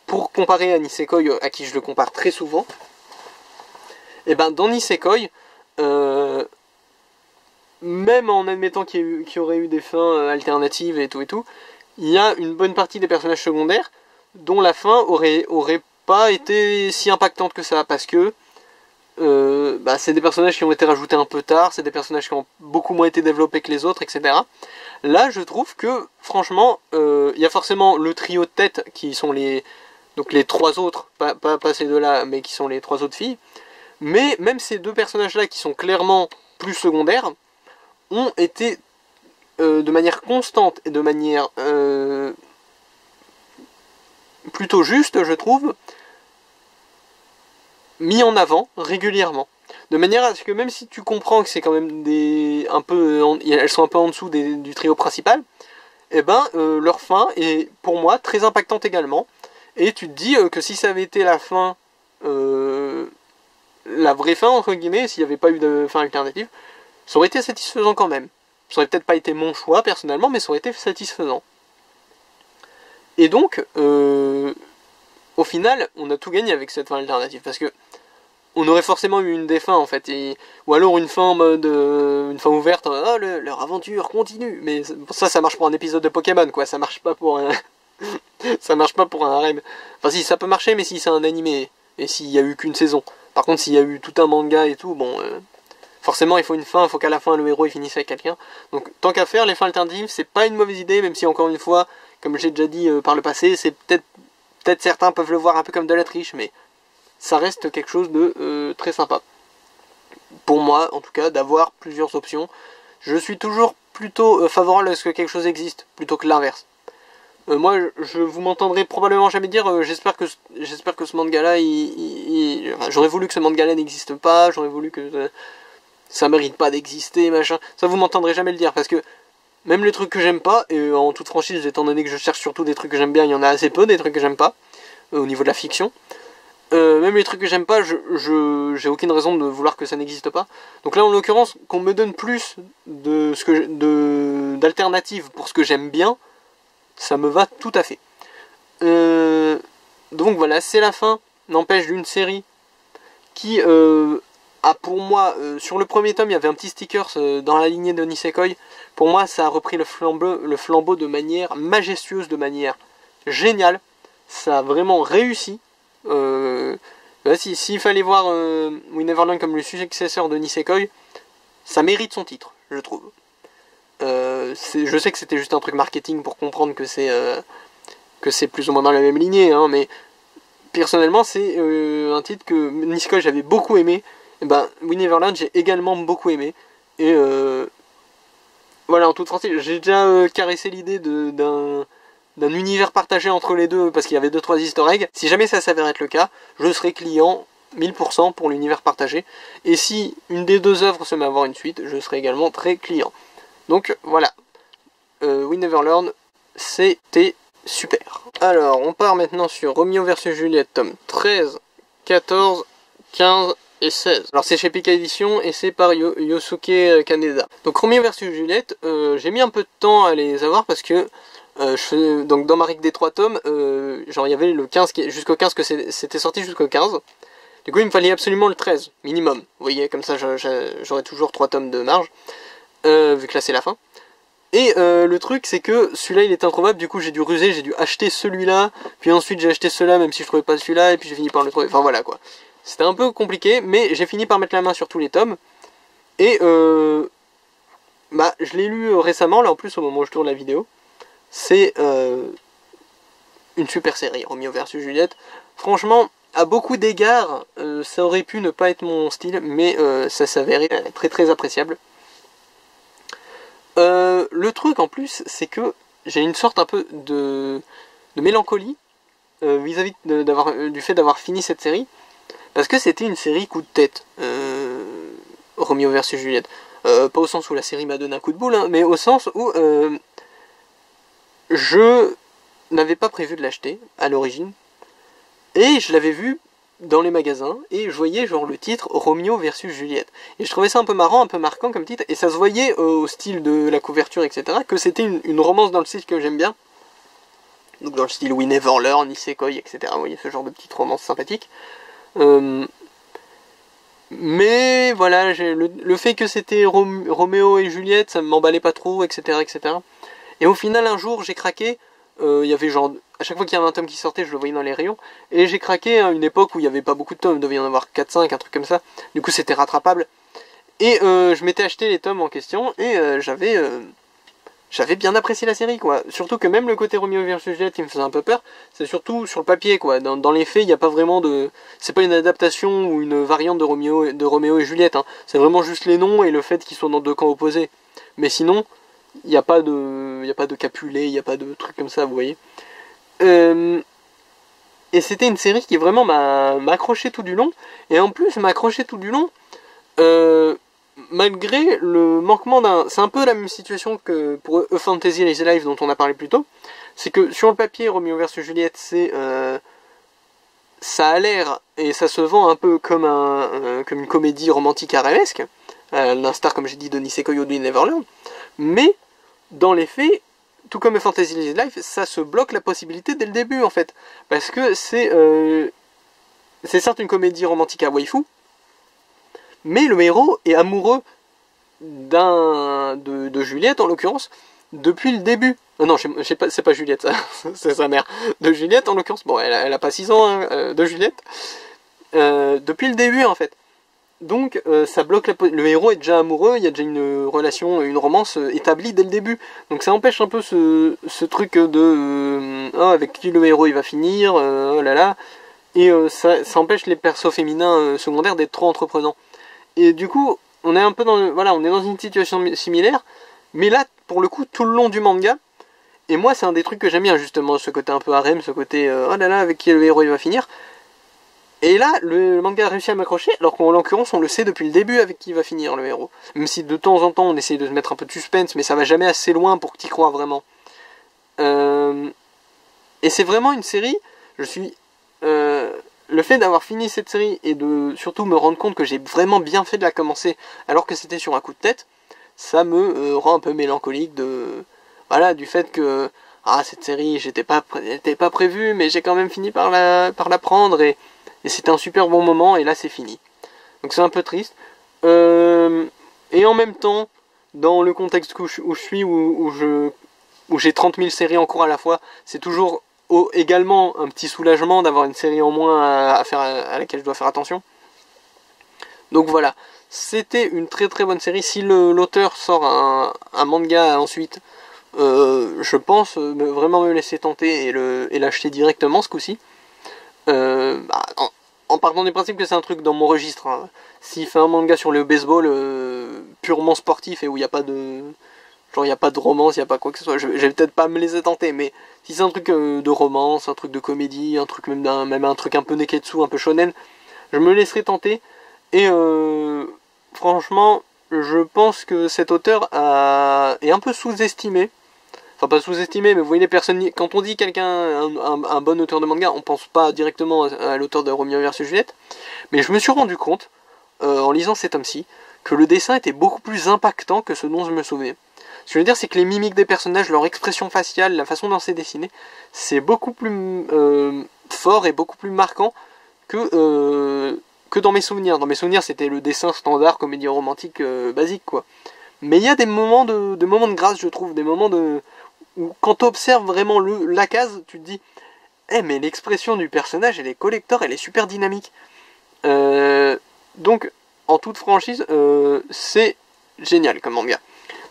pour comparer à Nisekoi, à qui je le compare très souvent, et dans Nisekoi, même en admettant qu'il y aurait eu des fins alternatives et tout, il y a une bonne partie des personnages secondaires dont la fin aurait pas été si impactante que ça, parce que c'est des personnages qui ont été rajoutés un peu tard, c'est des personnages qui ont beaucoup moins été développés que les autres, etc. Là, je trouve que, franchement, il y a forcément le trio de tête qui sont les trois autres, pas ces deux-là, mais qui sont les trois autres filles. Mais même ces deux personnages-là, qui sont clairement plus secondaires, ont été de manière constante et de manière plutôt juste, je trouve, mis en avant régulièrement. De manière à ce que même si tu comprends que c'est quand même elles sont un peu en dessous du trio principal, leur fin est pour moi très impactante également. Et tu te dis que si ça avait été la fin, la vraie fin entre guillemets, s'il n'y avait pas eu de fin alternative, ça aurait été satisfaisant quand même. Ça aurait peut-être pas été mon choix personnellement, mais ça aurait été satisfaisant. Et donc, au final, on a tout gagné avec cette fin alternative, parce que on aurait forcément eu une des fins en fait, ou alors une fin en mode, une fin ouverte, leur aventure continue, mais ça marche pour un épisode de Pokémon quoi, ça marche pas pour un... ça marche pas pour un harem. Enfin si, ça peut marcher, mais si c'est un animé, et s'il y a eu qu'une saison. Par contre, s'il y a eu tout un manga et tout, bon, forcément il faut une fin, il faut qu'à la fin le héros il finisse avec quelqu'un. Donc tant qu'à faire, les fins alternatives, c'est pas une mauvaise idée, même si encore une fois, comme j'ai déjà dit par le passé, c'est peut-être certains peuvent le voir un peu comme de la triche, mais ça reste quelque chose de très sympa. Pour moi, en tout cas, d'avoir plusieurs options. Je suis toujours plutôt favorable à ce que quelque chose existe, plutôt que l'inverse. Moi, vous m'entendrez probablement jamais dire j'espère que ce manga-là, enfin, j'aurais voulu que ce manga-là n'existe pas, j'aurais voulu que ça mérite pas d'exister, machin. Ça, vous m'entendrez jamais le dire, parce que même les trucs que j'aime pas, et en toute franchise, étant donné que je cherche surtout des trucs que j'aime bien, il y en a assez peu des trucs que j'aime pas, au niveau de la fiction. Même les trucs que j'aime pas, j'ai aucune raison de vouloir que ça n'existe pas. Donc là, en l'occurrence, qu'on me donne plus d'alternatives pour ce que j'aime bien, ça me va tout à fait. Donc voilà, c'est la fin, n'empêche, d'une série qui a pour moi, sur le premier tome, il y avait un petit sticker dans la lignée de Nisekoi. Pour moi, ça a repris le flambeau de manière majestueuse, de manière géniale. Ça a vraiment réussi. S'il fallait voir We Neverland comme le successeur de Nisekoi, ça mérite son titre, je trouve. Je sais que c'était juste un truc marketing pour comprendre que c'est plus ou moins dans la même lignée, hein, mais personnellement c'est un titre que Nisekoi j'avais beaucoup aimé. Et ben We Neverland j'ai également beaucoup aimé. Et voilà, en toute franchise, j'ai déjà caressé l'idée d'un univers partagé entre les deux, parce qu'il y avait 2-3 easter eggs. Si jamais ça s'avère être le cas, je serai client 1000% pour l'univers partagé. Et si une des deux œuvres se met à avoir une suite, je serai également très client. Donc voilà, We Never Learn, c'était super. Alors, on part maintenant sur Romeo vs Juliette, tome 13, 14, 15 et 16. Alors c'est chez Pika Edition et c'est par Yosuke Kaneda. Donc Romeo vs Juliette, j'ai mis un peu de temps à les avoir parce que donc dans ma règle des 3 tomes, genre il y avait le 15 jusqu'au 15 que c'était sorti jusqu'au 15. Du coup il me fallait absolument le 13, minimum. Vous voyez, comme ça j'aurais toujours 3 tomes de marge, vu que là c'est la fin. Et le truc c'est que celui-là il est introuvable, du coup j'ai dû ruser, j'ai dû acheter celui-là, puis ensuite j'ai acheté cela même si je trouvais pas celui-là, et puis j'ai fini par le trouver, enfin voilà quoi. C'était un peu compliqué, mais j'ai fini par mettre la main sur tous les tomes, et bah je l'ai lu récemment, là en plus au moment où je tourne la vidéo. C'est une super série, Romeo vs Juliette. Franchement, à beaucoup d'égards, ça aurait pu ne pas être mon style, mais ça s'avérait très très appréciable. Le truc en plus, c'est que j'ai une sorte un peu de mélancolie vis-à-vis du fait d'avoir fini cette série, parce que c'était une série coup de tête, Romeo vs Juliette. Pas au sens où la série m'a donné un coup de boule, hein, mais au sens où je n'avais pas prévu de l'acheter à l'origine, et je l'avais vu dans les magasins, et je voyais genre le titre Romeo vs Juliette. Et je trouvais ça un peu marrant, un peu marquant comme titre, et ça se voyait au style de la couverture, etc., que c'était une romance dans le style que j'aime bien. Donc dans le style We Never Learn, Nisekoi, etc., vous voyez, ce genre de petite romance sympathique. Mais voilà, le fait que c'était Roméo et Juliette, ça m'emballait pas trop, etc., etc. Et au final, un jour, j'ai craqué. Il y avait genre, à chaque fois qu'il y avait un tome qui sortait, je le voyais dans les rayons. Et j'ai craqué à une époque où il n'y avait pas beaucoup de tomes, il devait y en avoir 4-5, un truc comme ça. Du coup, c'était rattrapable. Et je m'étais acheté les tomes en question, et j'avais bien apprécié la série, quoi. Surtout que même le côté Romeo vs Juliette qui me faisait un peu peur, c'est surtout sur le papier, quoi. Dans les faits, il n'y a pas vraiment de... C'est pas une adaptation ou une variante de Roméo et Juliette, hein. C'est vraiment juste les noms et le fait qu'ils soient dans 2 camps opposés. Mais sinon, il n'y a pas de Capulet, il n'y a pas de trucs comme ça, vous voyez. Et c'était une série qui vraiment m'a accroché tout du long. Et en plus, m'a accroché tout du long... malgré le manquement d'un... C'est un peu la même situation que pour A Fantasy Is Alive dont on a parlé plus tôt. C'est que sur le papier, Romeo vs Juliette, c'est... ça a l'air, et ça se vend un peu comme une comédie romantique arabesque, l'instar, comme j'ai dit, de Nisekoi ou de Neverland. Mais, dans les faits, tout comme Fantasy Life, ça se bloque la possibilité dès le début, en fait. Parce que c'est certes une comédie romantique à waifu, mais le héros est amoureux de Juliette, en l'occurrence, depuis le début. Non, c'est pas Juliette, ça. C'est sa mère. De Juliette, en l'occurrence. Bon, elle a pas 6 ans, hein, de Juliette. Depuis le début, en fait. Donc, ça bloque le héros est déjà amoureux, il y a déjà une relation, une romance établie dès le début. Donc ça empêche un peu ce truc de avec qui le héros il va finir, oh là là. Et ça empêche les persos féminins secondaires d'être trop entreprenants. Et du coup, on est un peu on est dans une situation similaire, mais là, pour le coup, tout le long du manga, et moi c'est un des trucs que j'aime bien justement, ce côté un peu harem, ce côté oh là là, avec qui le héros il va finir. Et là, le manga a réussi à m'accrocher, alors qu'en l'occurrence, on le sait depuis le début avec qui va finir le héros. Même si de temps en temps, on essaye de se mettre un peu de suspense, mais ça va jamais assez loin pour que tu y crois vraiment. Et c'est vraiment une série, le fait d'avoir fini cette série et de surtout me rendre compte que j'ai vraiment bien fait de la commencer alors que c'était sur un coup de tête, ça me rend un peu mélancolique du fait que cette série, j'étais pas prévu, mais j'ai quand même fini par la prendre et c'était un super bon moment, et là c'est fini. Donc c'est un peu triste. Et en même temps, dans le contexte où je suis, où j'ai 30 000 séries en cours à la fois, c'est toujours également un petit soulagement d'avoir une série en moins à laquelle je dois faire attention. Donc voilà, c'était une très très bonne série. Si l'auteur sort un manga ensuite, je pense vraiment me laisser tenter et l'acheter directement ce coup-ci. En partant du principe que c'est un truc dans mon registre, hein. S'il fait un manga sur le baseball purement sportif et où il n'y a pas de romance, il n'y a pas quoi que ce soit, je vais peut-être pas me laisser tenter, mais si c'est un truc de romance, un truc de comédie, un truc même un truc un peu neketsu, un peu shonen, je me laisserai tenter. Et franchement, je pense que cet auteur est un peu sous-estimé. Enfin, pas sous-estimé, mais vous voyez les personnes. Quand on dit quelqu'un, un bon auteur de manga, on pense pas directement à l'auteur de Romeo vs Juliette. Mais je me suis rendu compte, en lisant cet homme-ci, que le dessin était beaucoup plus impactant que ce dont je me souvenais. Ce que je veux dire, c'est que les mimiques des personnages, leur expression faciale, la façon dont c'est dessiné, c'est beaucoup plus fort et beaucoup plus marquant que dans mes souvenirs. Dans mes souvenirs, c'était le dessin standard, comédie romantique basique, quoi. Mais il y a des moments de grâce, je trouve, des moments où quand tu observes vraiment la case, tu te dis mais l'expression du personnage, elle est collector, elle est super dynamique. Donc, en toute franchise, c'est génial comme manga.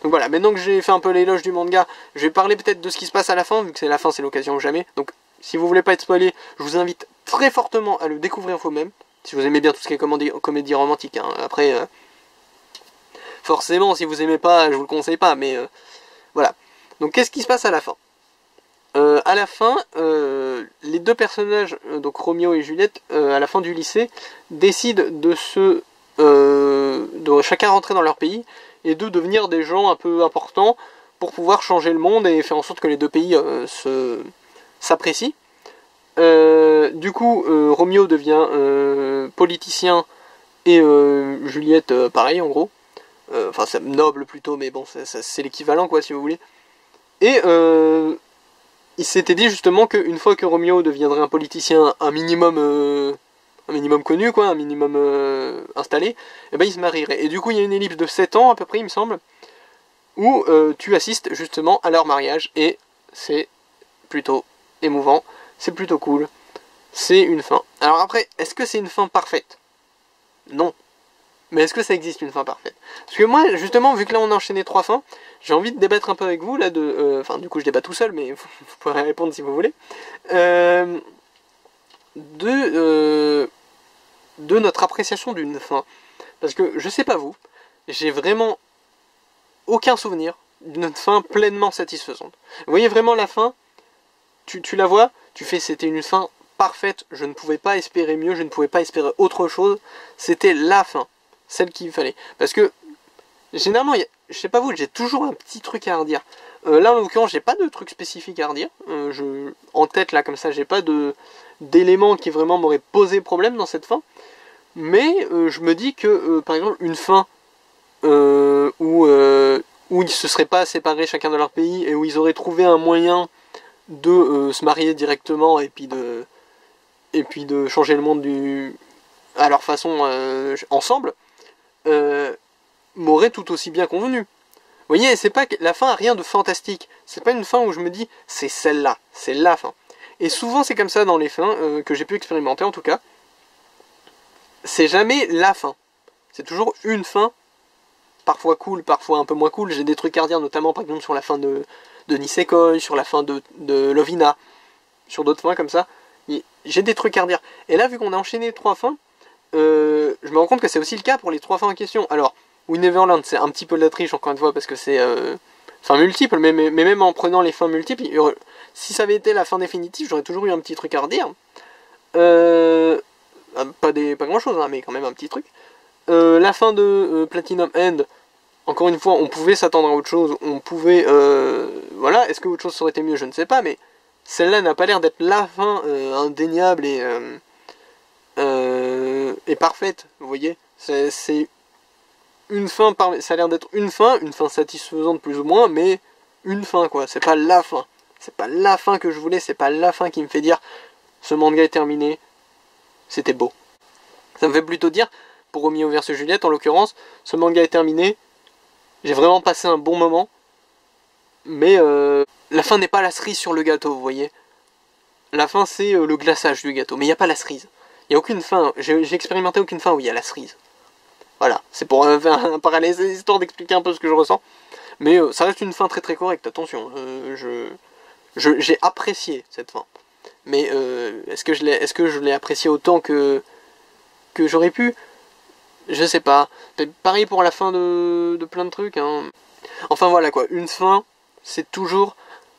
Donc voilà, maintenant que j'ai fait un peu l'éloge du manga, je vais parler peut-être de ce qui se passe à la fin, vu que c'est la fin, c'est l'occasion ou jamais. Donc, si vous voulez pas être spoilé, je vous invite très fortement à le découvrir vous-même, si vous aimez bien tout ce qui est comédie romantique. Hein. Après, forcément, si vous aimez pas, je vous le conseille pas, mais voilà. Donc qu'est-ce qui se passe à la fin ? À la fin, les deux personnages, donc Roméo et Juliette, à la fin du lycée, décident de chacun rentrer dans leur pays et de devenir des gens un peu importants pour pouvoir changer le monde et faire en sorte que les deux pays s'apprécient. Du coup, Roméo devient politicien et Juliette, pareil en gros. Enfin, c'est noble plutôt, mais bon, c'est l'équivalent, quoi, si vous voulez. Et il s'était dit justement qu'une fois que Roméo deviendrait un politicien un minimum connu, quoi, un minimum installé, et ben il se marierait. Et du coup, il y a une ellipse de 7 ans à peu près, il me semble, où tu assistes justement à leur mariage, et c'est plutôt émouvant, c'est plutôt cool, c'est une fin. Alors après, est-ce que c'est une fin parfaite ? Non. Mais est-ce que ça existe une fin parfaite ? Parce que moi, justement, vu que là on a enchaîné 3 fins, j'ai envie de débattre un peu avec vous, là, enfin, du coup je débat tout seul, mais vous pourrez répondre si vous voulez. De notre appréciation d'une fin. Parce que, je sais pas vous, j'ai vraiment aucun souvenir d'une fin pleinement satisfaisante. Vous voyez vraiment la fin, tu la vois, tu fais c'était une fin parfaite, je ne pouvais pas espérer mieux, je ne pouvais pas espérer autre chose, c'était la fin. Celle qu'il fallait. Parce que, généralement, je sais pas vous, j'ai toujours un petit truc à redire. Là, en l'occurrence, j'ai pas de truc spécifique à redire. En tête, là, comme ça, j'ai pas d'éléments qui vraiment m'auraient posé problème dans cette fin. Mais je me dis que, par exemple, une fin où où ils se seraient pas séparés chacun de leur pays, et où ils auraient trouvé un moyen de se marier directement, et puis de changer le monde à leur façon ensemble, m'aurait tout aussi bien convenu. Vous voyez, c'est pas que la fin a rien de fantastique. C'est pas une fin où je me dis, c'est celle-là, c'est la fin. Et souvent c'est comme ça dans les fins, que j'ai pu expérimenter en tout cas. C'est jamais la fin. C'est toujours une fin, parfois cool, parfois un peu moins cool. J'ai des trucs à redire, notamment par exemple sur la fin de Nisekoi, sur la fin de Lovina, sur d'autres fins comme ça. J'ai des trucs à redire. Et là, vu qu'on a enchaîné 3 fins, je me rends compte que c'est aussi le cas pour les 3 fins en question. Alors, We Neverland, c'est un petit peu de la triche, encore une fois, parce que c'est fin multiple, mais même en prenant les fins multiples, si ça avait été la fin définitive, j'aurais toujours eu un petit truc à redire. Pas grand chose, hein, mais quand même un petit truc. La fin de Platinum End, encore une fois, on pouvait s'attendre à autre chose, on pouvait... voilà, est-ce que autre chose aurait été mieux, je ne sais pas, mais celle-là n'a pas l'air d'être la fin indéniable et parfaite, vous voyez. C'est une fin, ça a l'air d'être une fin satisfaisante plus ou moins, mais une fin quoi, c'est pas la fin. C'est pas la fin que je voulais, c'est pas la fin qui me fait dire ce manga est terminé, c'était beau. Ça me fait plutôt dire, pour Romeo vs Juliette en l'occurrence, ce manga est terminé, j'ai vraiment passé un bon moment, mais la fin n'est pas la cerise sur le gâteau, vous voyez. La fin c'est le glaçage du gâteau, mais il n'y a pas la cerise. Il n'y a aucune fin, j'ai expérimenté aucune fin où il y a la cerise. Voilà, c'est pour faire un parallèle, histoire d'expliquer un peu ce que je ressens. Mais ça reste une fin très très correcte, attention. J'ai apprécié cette fin. Mais est-ce que je l'ai apprécié autant que j'aurais pu? Je sais pas. Pareil pour la fin de plein de trucs. Hein. Enfin voilà quoi, une fin, c'est toujours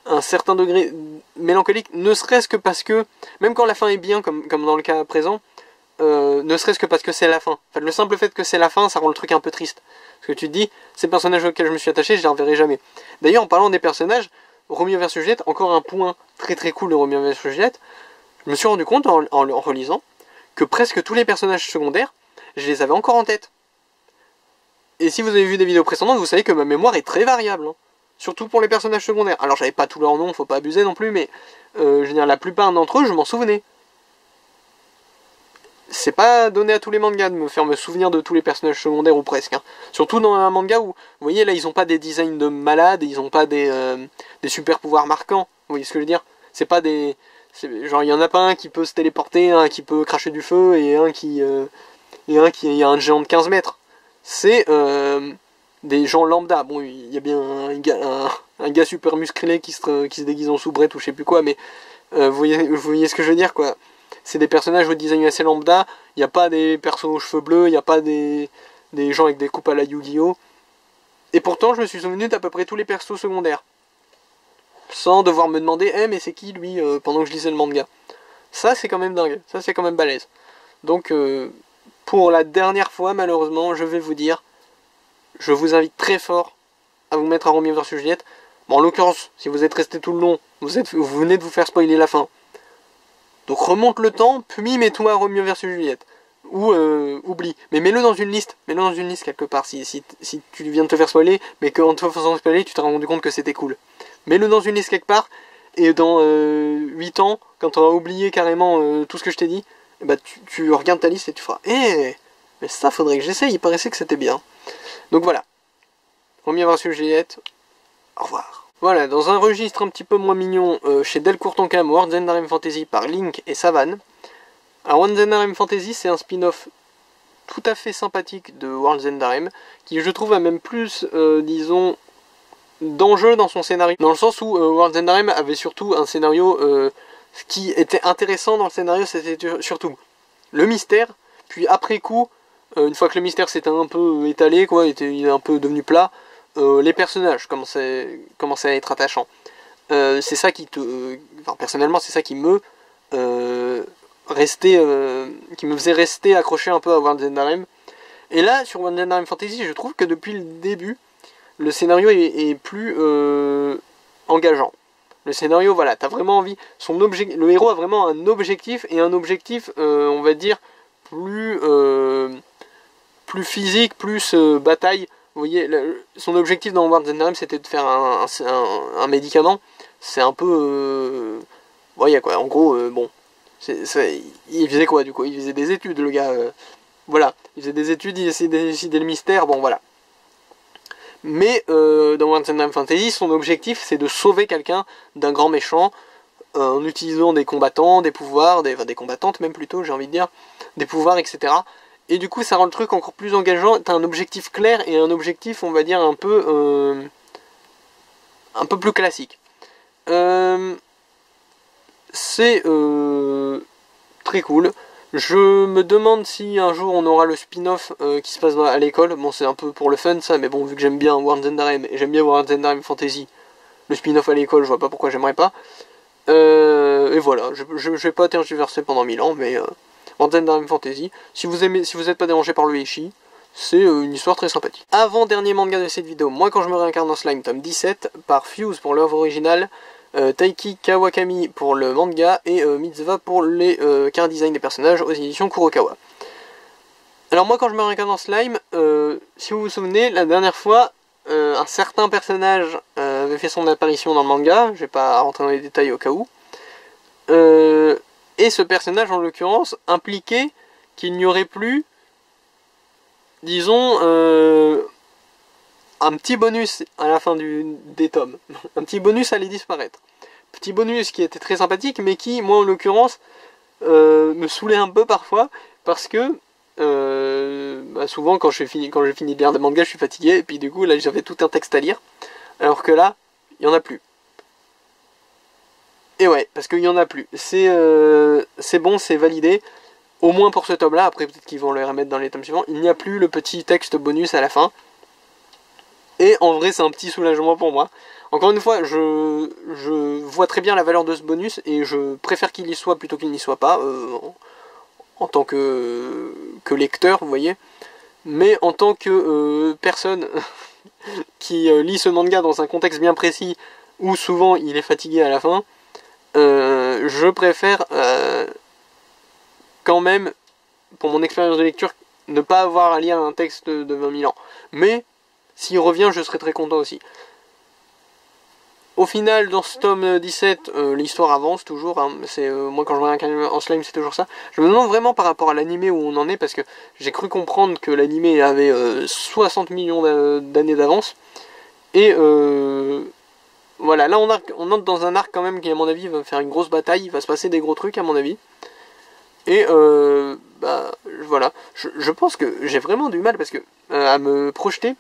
un certain degré mélancolique, ne serait-ce que parce que, même quand la fin est bien, comme dans le cas présent, ne serait-ce que parce que c'est la fin. En fait, le simple fait que c'est la fin, ça rend le truc un peu triste. Parce que tu te dis, ces personnages auxquels je me suis attaché, je les reverrai jamais. D'ailleurs, en parlant des personnages, Romeo vs Juliette, encore un point très très cool de Romeo vs Juliette, je me suis rendu compte en relisant que presque tous les personnages secondaires, je les avais encore en tête. Et si vous avez vu des vidéos précédentes, vous savez que ma mémoire est très variable. Hein. Surtout pour les personnages secondaires. Alors j'avais pas tous leurs noms, faut pas abuser non plus, mais je veux dire, la plupart d'entre eux, je m'en souvenais. C'est pas donné à tous les mangas de me faire me souvenir de tous les personnages secondaires ou presque. Hein. Surtout dans un manga où, vous voyez là, ils ont pas des designs de malades, ils ont pas des super pouvoirs marquants. Vous voyez ce que je veux dire? C'est pas des... Genre il y en a pas un qui peut se téléporter, un qui peut cracher du feu et un qui a un géant de 15 mètres. C'est des gens lambda. Bon, il y a bien un gars super musclé qui se déguise en soubrette ou je sais plus quoi, mais vous voyez ce que je veux dire quoi. C'est des personnages au design assez lambda, il n'y a pas des persos aux cheveux bleus, il n'y a pas des gens avec des coupes à la Yu-Gi-Oh! Et pourtant, je me suis souvenu d'à peu près tous les persos secondaires. Sans devoir me demander, mais c'est qui lui, pendant que je lisais le manga. Ça, c'est quand même dingue, ça, c'est quand même balèze. Donc, pour la dernière fois, malheureusement, je vais vous dire, je vous invite très fort à vous mettre à Romeo vs Juliette. Bon, en l'occurrence, si vous êtes resté tout le long, vous venez de vous faire spoiler la fin. Donc remonte le temps, puis mets-toi à Romeo vs Juliette. Ou oublie. Mais mets-le dans une liste. Mets-le dans une liste quelque part. Si tu viens de te faire spoiler, mais qu'en te faisant spoiler, tu t'es rendu compte que c'était cool. Mets-le dans une liste quelque part. Et dans 8 ans, quand tu auras oublié carrément tout ce que je t'ai dit, bah, tu regardes ta liste et tu feras mais ça faudrait que j'essaye, il paraissait que c'était bien. Donc voilà. Romeo vs Juliette. Au revoir. Voilà, dans un registre un petit peu moins mignon, chez Delcourt Tonkam, World's End Harem Fantasy par Link et Savan. Alors World's End Harem Fantasy, c'est un spin-off tout à fait sympathique de World's End Harem, qui je trouve a même plus, disons, d'enjeu dans son scénario. Dans le sens où World's End Harem avait surtout un scénario, ce qui était intéressant dans le scénario, c'était surtout le mystère, puis après coup, une fois que le mystère s'était un peu étalé, quoi, il est un peu devenu plat, les personnages commençaient à être attachants. C'est ça qui enfin, personnellement, c'est ça qui me faisait rester accroché un peu à World's End Harem. Et là, sur World's End Harem Fantasy, je trouve que depuis le début, le scénario est plus engageant. Le scénario, voilà, t'as vraiment envie. Le héros a vraiment un objectif, et un objectif, on va dire, plus physique, plus bataille. Vous voyez, son objectif dans Words and Rhymes, c'était de faire un médicament. C'est un peu... vous voyez quoi, en gros, bon... il faisait quoi du coup? Il faisait des études, le gars. Voilà, il faisait des études, il essayait d'élucider le mystère, bon voilà. Mais dans Words and Rhymes Fantasy, son objectif, c'est de sauver quelqu'un d'un grand méchant, en utilisant des combattants, des pouvoirs, des combattantes même plutôt, j'ai envie de dire, des pouvoirs, etc. Et du coup, ça rend le truc encore plus engageant. T'as un objectif clair et un objectif, on va dire, un peu plus classique. C'est très cool. Je me demande si un jour on aura le spin-off qui se passe à l'école. Bon, c'est un peu pour le fun ça, mais bon, vu que j'aime bien Words and Rhymes et j'aime bien Words and Rhymes Fantasy, le spin-off à l'école, je vois pas pourquoi j'aimerais pas. Et voilà, je vais pas tergiverser pendant 1000 ans, mais Words and Rhymes Fantasy, si vous êtes pas dérangé par le Heishi, c'est une histoire très sympathique. Avant-dernier manga de cette vidéo, Moi quand je me réincarne en slime, tome 17, par Fuse pour l'œuvre originale, Taiki Kawakami pour le manga et Mitzvah pour les car design des personnages aux éditions Kurokawa. Alors moi quand je me réincarne en slime, si vous vous souvenez, la dernière fois, un certain personnage avait fait son apparition dans le manga, je vais pas rentrer dans les détails au cas où, et ce personnage en l'occurrence impliquait qu'il n'y aurait plus, disons, un petit bonus à la fin des tomes. Un petit bonus allait disparaître. Petit bonus qui était très sympathique, mais qui, moi en l'occurrence, me saoulait un peu parfois, parce que souvent quand je finis de lire des mangas, je suis fatigué, et puis du coup là j'avais tout un texte à lire, alors que là, il n'y en a plus. Et ouais, parce qu'il n'y en a plus. C'est bon, c'est validé. Au moins pour ce tome là, après peut-être qu'ils vont le remettre dans les tomes suivants, il n'y a plus le petit texte bonus à la fin. Et en vrai c'est un petit soulagement pour moi. Encore une fois, je vois très bien la valeur de ce bonus, et je préfère qu'il y soit plutôt qu'il n'y soit pas, en tant que lecteur, vous voyez. Mais en tant que personne qui lit ce manga dans un contexte bien précis, où souvent il est fatigué à la fin, je préfère quand même, pour mon expérience de lecture, ne pas avoir à lire un texte de 20 000 ans. Mais, s'il revient, je serai très content aussi. Au final, dans ce tome 17, l'histoire avance toujours. Hein. Moi, quand je me réincarne en slime, c'est toujours ça. Je me demande vraiment par rapport à l'animé où on en est, parce que j'ai cru comprendre que l'animé avait 60 millions d'années d'avance. Et voilà, là on entre dans un arc quand même qui, à mon avis, va faire une grosse bataille. Il va se passer des gros trucs, à mon avis. Et voilà, je pense que j'ai vraiment du mal parce que à me projeter,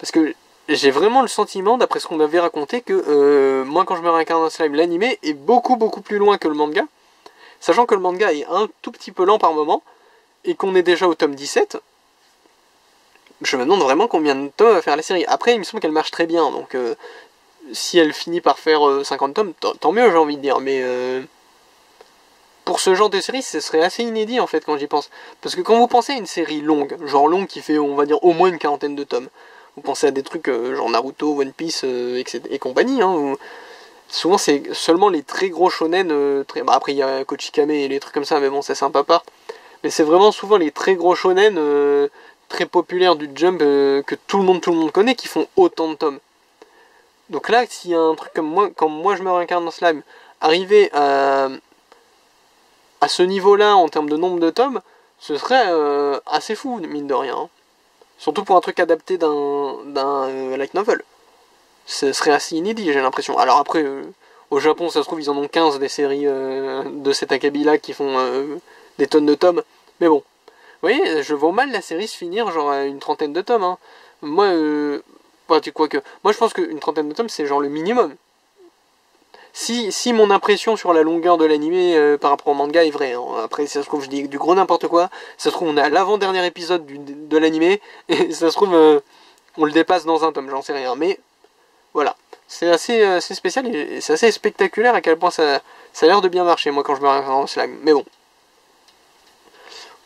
parce que j'ai vraiment le sentiment, d'après ce qu'on m'avait raconté, que moi quand je me réincarne en slime, l'animé est beaucoup plus loin que le manga, sachant que le manga est un tout petit peu lent par moment, et qu'on est déjà au tome 17. Je me demande vraiment combien de tomes va faire la série. Après il me semble qu'elle marche très bien, donc si elle finit par faire 50 tomes, tant mieux, j'ai envie de dire, mais pour ce genre de série, ce serait assez inédit en fait quand j'y pense. Parce que quand vous pensez à une série longue, genre longue qui fait, on va dire, au moins une quarantaine de tomes, vous pensez à des trucs genre Naruto, One Piece et compagnie, hein, souvent c'est seulement les très gros shonen, après il y a Kochikame et les trucs comme ça, mais bon, ça c'est un peu à part. Mais c'est vraiment souvent les très gros shonen très populaires du Jump que tout le monde connaît qui font autant de tomes. Donc là, s'il y a un truc comme moi, quand moi je me réincarne dans slime, arriver à ce niveau-là en termes de nombre de tomes, ce serait assez fou, mine de rien. Hein. Surtout pour un truc adapté d'un light novel. Ce serait assez inédit, j'ai l'impression. Alors après, au Japon, ça se trouve, ils en ont 15 des séries de cet acabit-là qui font des tonnes de tomes. Mais bon, vous voyez, je vois mal la série se finir genre à une trentaine de tomes. Hein. Moi, moi je pense qu'une trentaine de tomes, c'est genre le minimum. Si mon impression sur la longueur de l'animé par rapport au manga est vraie, hein. Après ça se trouve je dis du gros n'importe quoi, ça se trouve on est à l'avant-dernier épisode de l'animé, et ça se trouve on le dépasse dans un tome, j'en sais rien, mais voilà. C'est assez spécial et c'est assez spectaculaire à quel point ça a l'air de bien marcher moi quand je me réfère en slime, mais bon.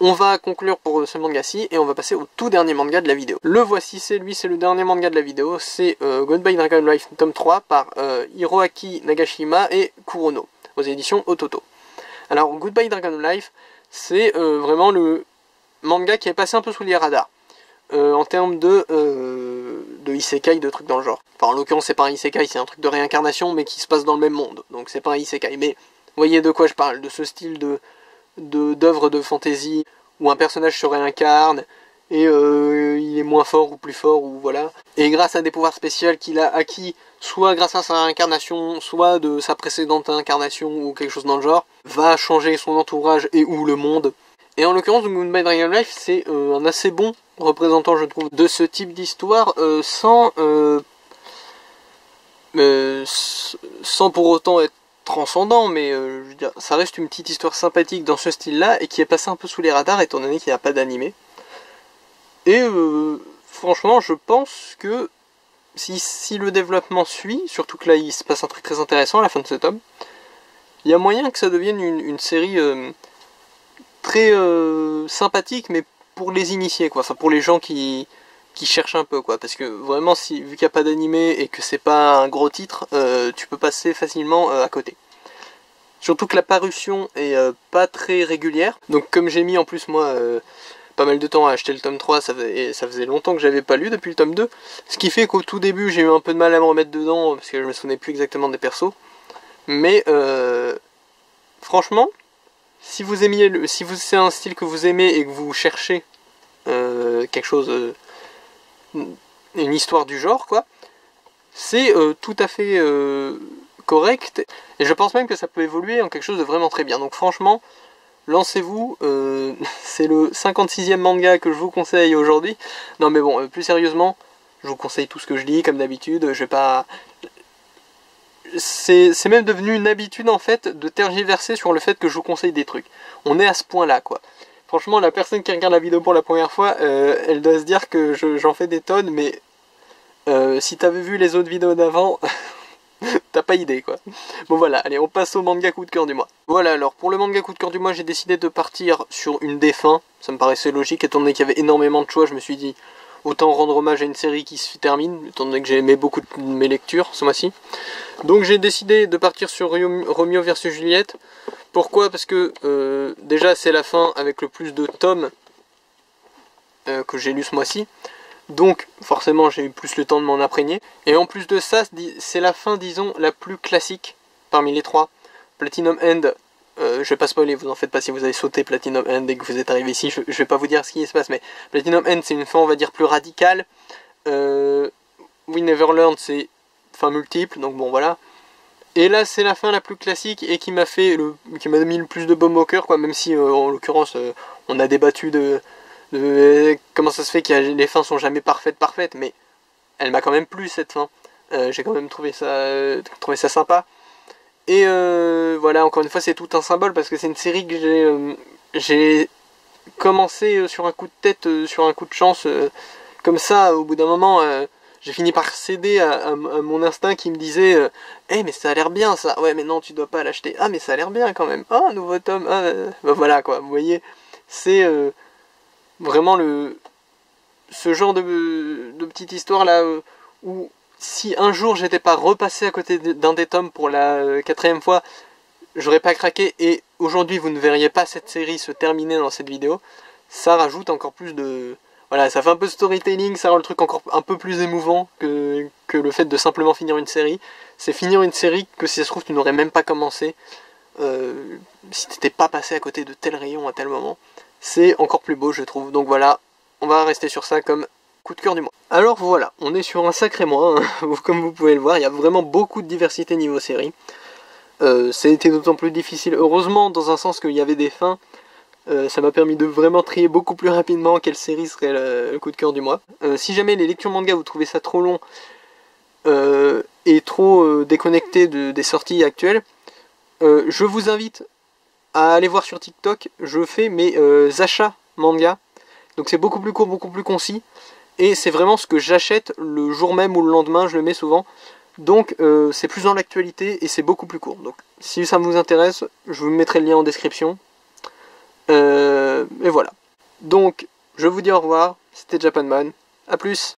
On va conclure pour ce manga-ci et on va passer au tout dernier manga de la vidéo. Le voici, c'est le dernier manga de la vidéo, c'est Goodbye Dragon Life tome 3 par Hiroaki Nagashima et Kurono, aux éditions Ototo. Alors Goodbye Dragon Life, c'est vraiment le manga qui est passé un peu sous les radars. en termes de isekai, de trucs dans le genre. Enfin, en l'occurrence, c'est pas un isekai, c'est un truc de réincarnation, mais qui se passe dans le même monde. Donc c'est pas un isekai. Mais vous voyez de quoi je parle, de ce style d'œuvre de fantasy où un personnage se réincarne et il est moins fort ou plus fort, ou voilà. Et grâce à des pouvoirs spéciaux qu'il a acquis, soit grâce à sa réincarnation, soit de sa précédente incarnation ou quelque chose dans le genre, va changer son entourage et ou le monde. Et en l'occurrence, Goodbye Dragon Life, c'est un assez bon représentant, je trouve, de ce type d'histoire, sans pour autant être transcendant, mais je veux dire, ça reste une petite histoire sympathique dans ce style-là, et qui est passée un peu sous les radars, étant donné qu'il n'y a pas d'animé. Et franchement, je pense que si le développement suit, surtout que là il se passe un truc très intéressant à la fin de ce tome, il y a moyen que ça devienne une série très sympathique, mais pour les initiés, quoi. Enfin, pour les gens qui cherchent un peu, quoi. Parce que vraiment, vu qu'il n'y a pas d'animé et que c'est pas un gros titre, tu peux passer facilement à côté. Surtout que la parution est pas très régulière. Donc comme j'ai mis en plus moi pas mal de temps à acheter le tome 3, ça faisait longtemps que j'avais pas lu depuis le tome 2. Ce qui fait qu'au tout début j'ai eu un peu de mal à me remettre dedans parce que je me souvenais plus exactement des persos. Mais franchement, si vous aimiez si c'est un style que vous aimez et que vous cherchez quelque chose, une histoire du genre, quoi, c'est tout à fait correct. Et je pense même que ça peut évoluer en quelque chose de vraiment très bien. Donc franchement, lancez-vous, c'est le 56e manga que je vous conseille aujourd'hui. Non mais bon, plus sérieusement, je vous conseille tout ce que je lis, comme d'habitude, je vais pas... C'est même devenu une habitude en fait de tergiverser sur le fait que je vous conseille des trucs. On est à ce point là, quoi. Franchement, la personne qui regarde la vidéo pour la première fois, elle doit se dire que j'en fais des tonnes, mais si t'avais vu les autres vidéos d'avant... T'as pas idée, quoi. Bon voilà, allez, on passe au manga coup de cœur du mois. Voilà, alors pour le manga coup de cœur du mois, j'ai décidé de partir sur une des fins. Ça me paraissait logique, étant donné qu'il y avait énormément de choix, je me suis dit autant rendre hommage à une série qui se termine, étant donné que j'ai aimé beaucoup de mes lectures ce mois-ci. Donc j'ai décidé de partir sur Romeo vs Juliette. Pourquoi? Parce que déjà c'est la fin avec le plus de tomes que j'ai lu ce mois-ci. Donc forcément j'ai eu plus le temps de m'en imprégner. Et en plus de ça, c'est la fin, disons, la plus classique parmi les trois. Platinum End, je vais pas spoiler, vous en faites pas si vous avez sauté Platinum End et que vous êtes arrivé ici, je vais pas vous dire ce qui se passe, mais Platinum End c'est une fin on va dire plus radicale. We Never Learn c'est fin multiple, donc bon voilà. Et là c'est la fin la plus classique et qui m'a mis le plus de baume au cœur, quoi, même si en l'occurrence on a débattu de comment ça se fait que les fins sont jamais parfaites, mais elle m'a quand même plu cette fin. J'ai quand même trouvé ça sympa. Et voilà, encore une fois, c'est tout un symbole parce que c'est une série que j'ai commencé sur un coup de tête, sur un coup de chance, comme ça. Au bout d'un moment, j'ai fini par céder à mon instinct qui me disait hey, mais ça a l'air bien ça. Ouais, mais non, tu dois pas l'acheter. Ah, mais ça a l'air bien quand même. Ah, nouveau tome. Ah, bah, voilà quoi, vous voyez, c'est vraiment ce genre de petite histoire là où si un jour j'étais pas repassé à côté d'un des tomes pour la 4e fois, j'aurais pas craqué, et aujourd'hui vous ne verriez pas cette série se terminer dans cette vidéo. Ça rajoute encore plus de... Voilà, ça fait un peu storytelling, ça rend le truc encore un peu plus émouvant que le fait de simplement finir une série. C'est finir une série que si ça se trouve tu n'aurais même pas commencé si t'étais pas passé à côté de tel rayon à tel moment. C'est encore plus beau je trouve, donc voilà, on va rester sur ça comme coup de cœur du mois. Alors voilà, on est sur un sacré mois, hein. Comme vous pouvez le voir, il y a vraiment beaucoup de diversité niveau série. Ça a été d'autant plus difficile, heureusement dans un sens qu'il y avait des fins, ça m'a permis de vraiment trier beaucoup plus rapidement quelle série serait le coup de cœur du mois. Si jamais les lectures manga vous trouvez ça trop long et trop déconnecté des sorties actuelles, je vous invite à aller voir sur TikTok, je fais mes achats manga. Donc c'est beaucoup plus court, beaucoup plus concis. Et c'est vraiment ce que j'achète le jour même ou le lendemain, je le mets souvent. Donc c'est plus dans l'actualité et c'est beaucoup plus court. Donc si ça vous intéresse, je vous mettrai le lien en description. Et voilà. Donc je vous dis au revoir, c'était Japanman, à plus.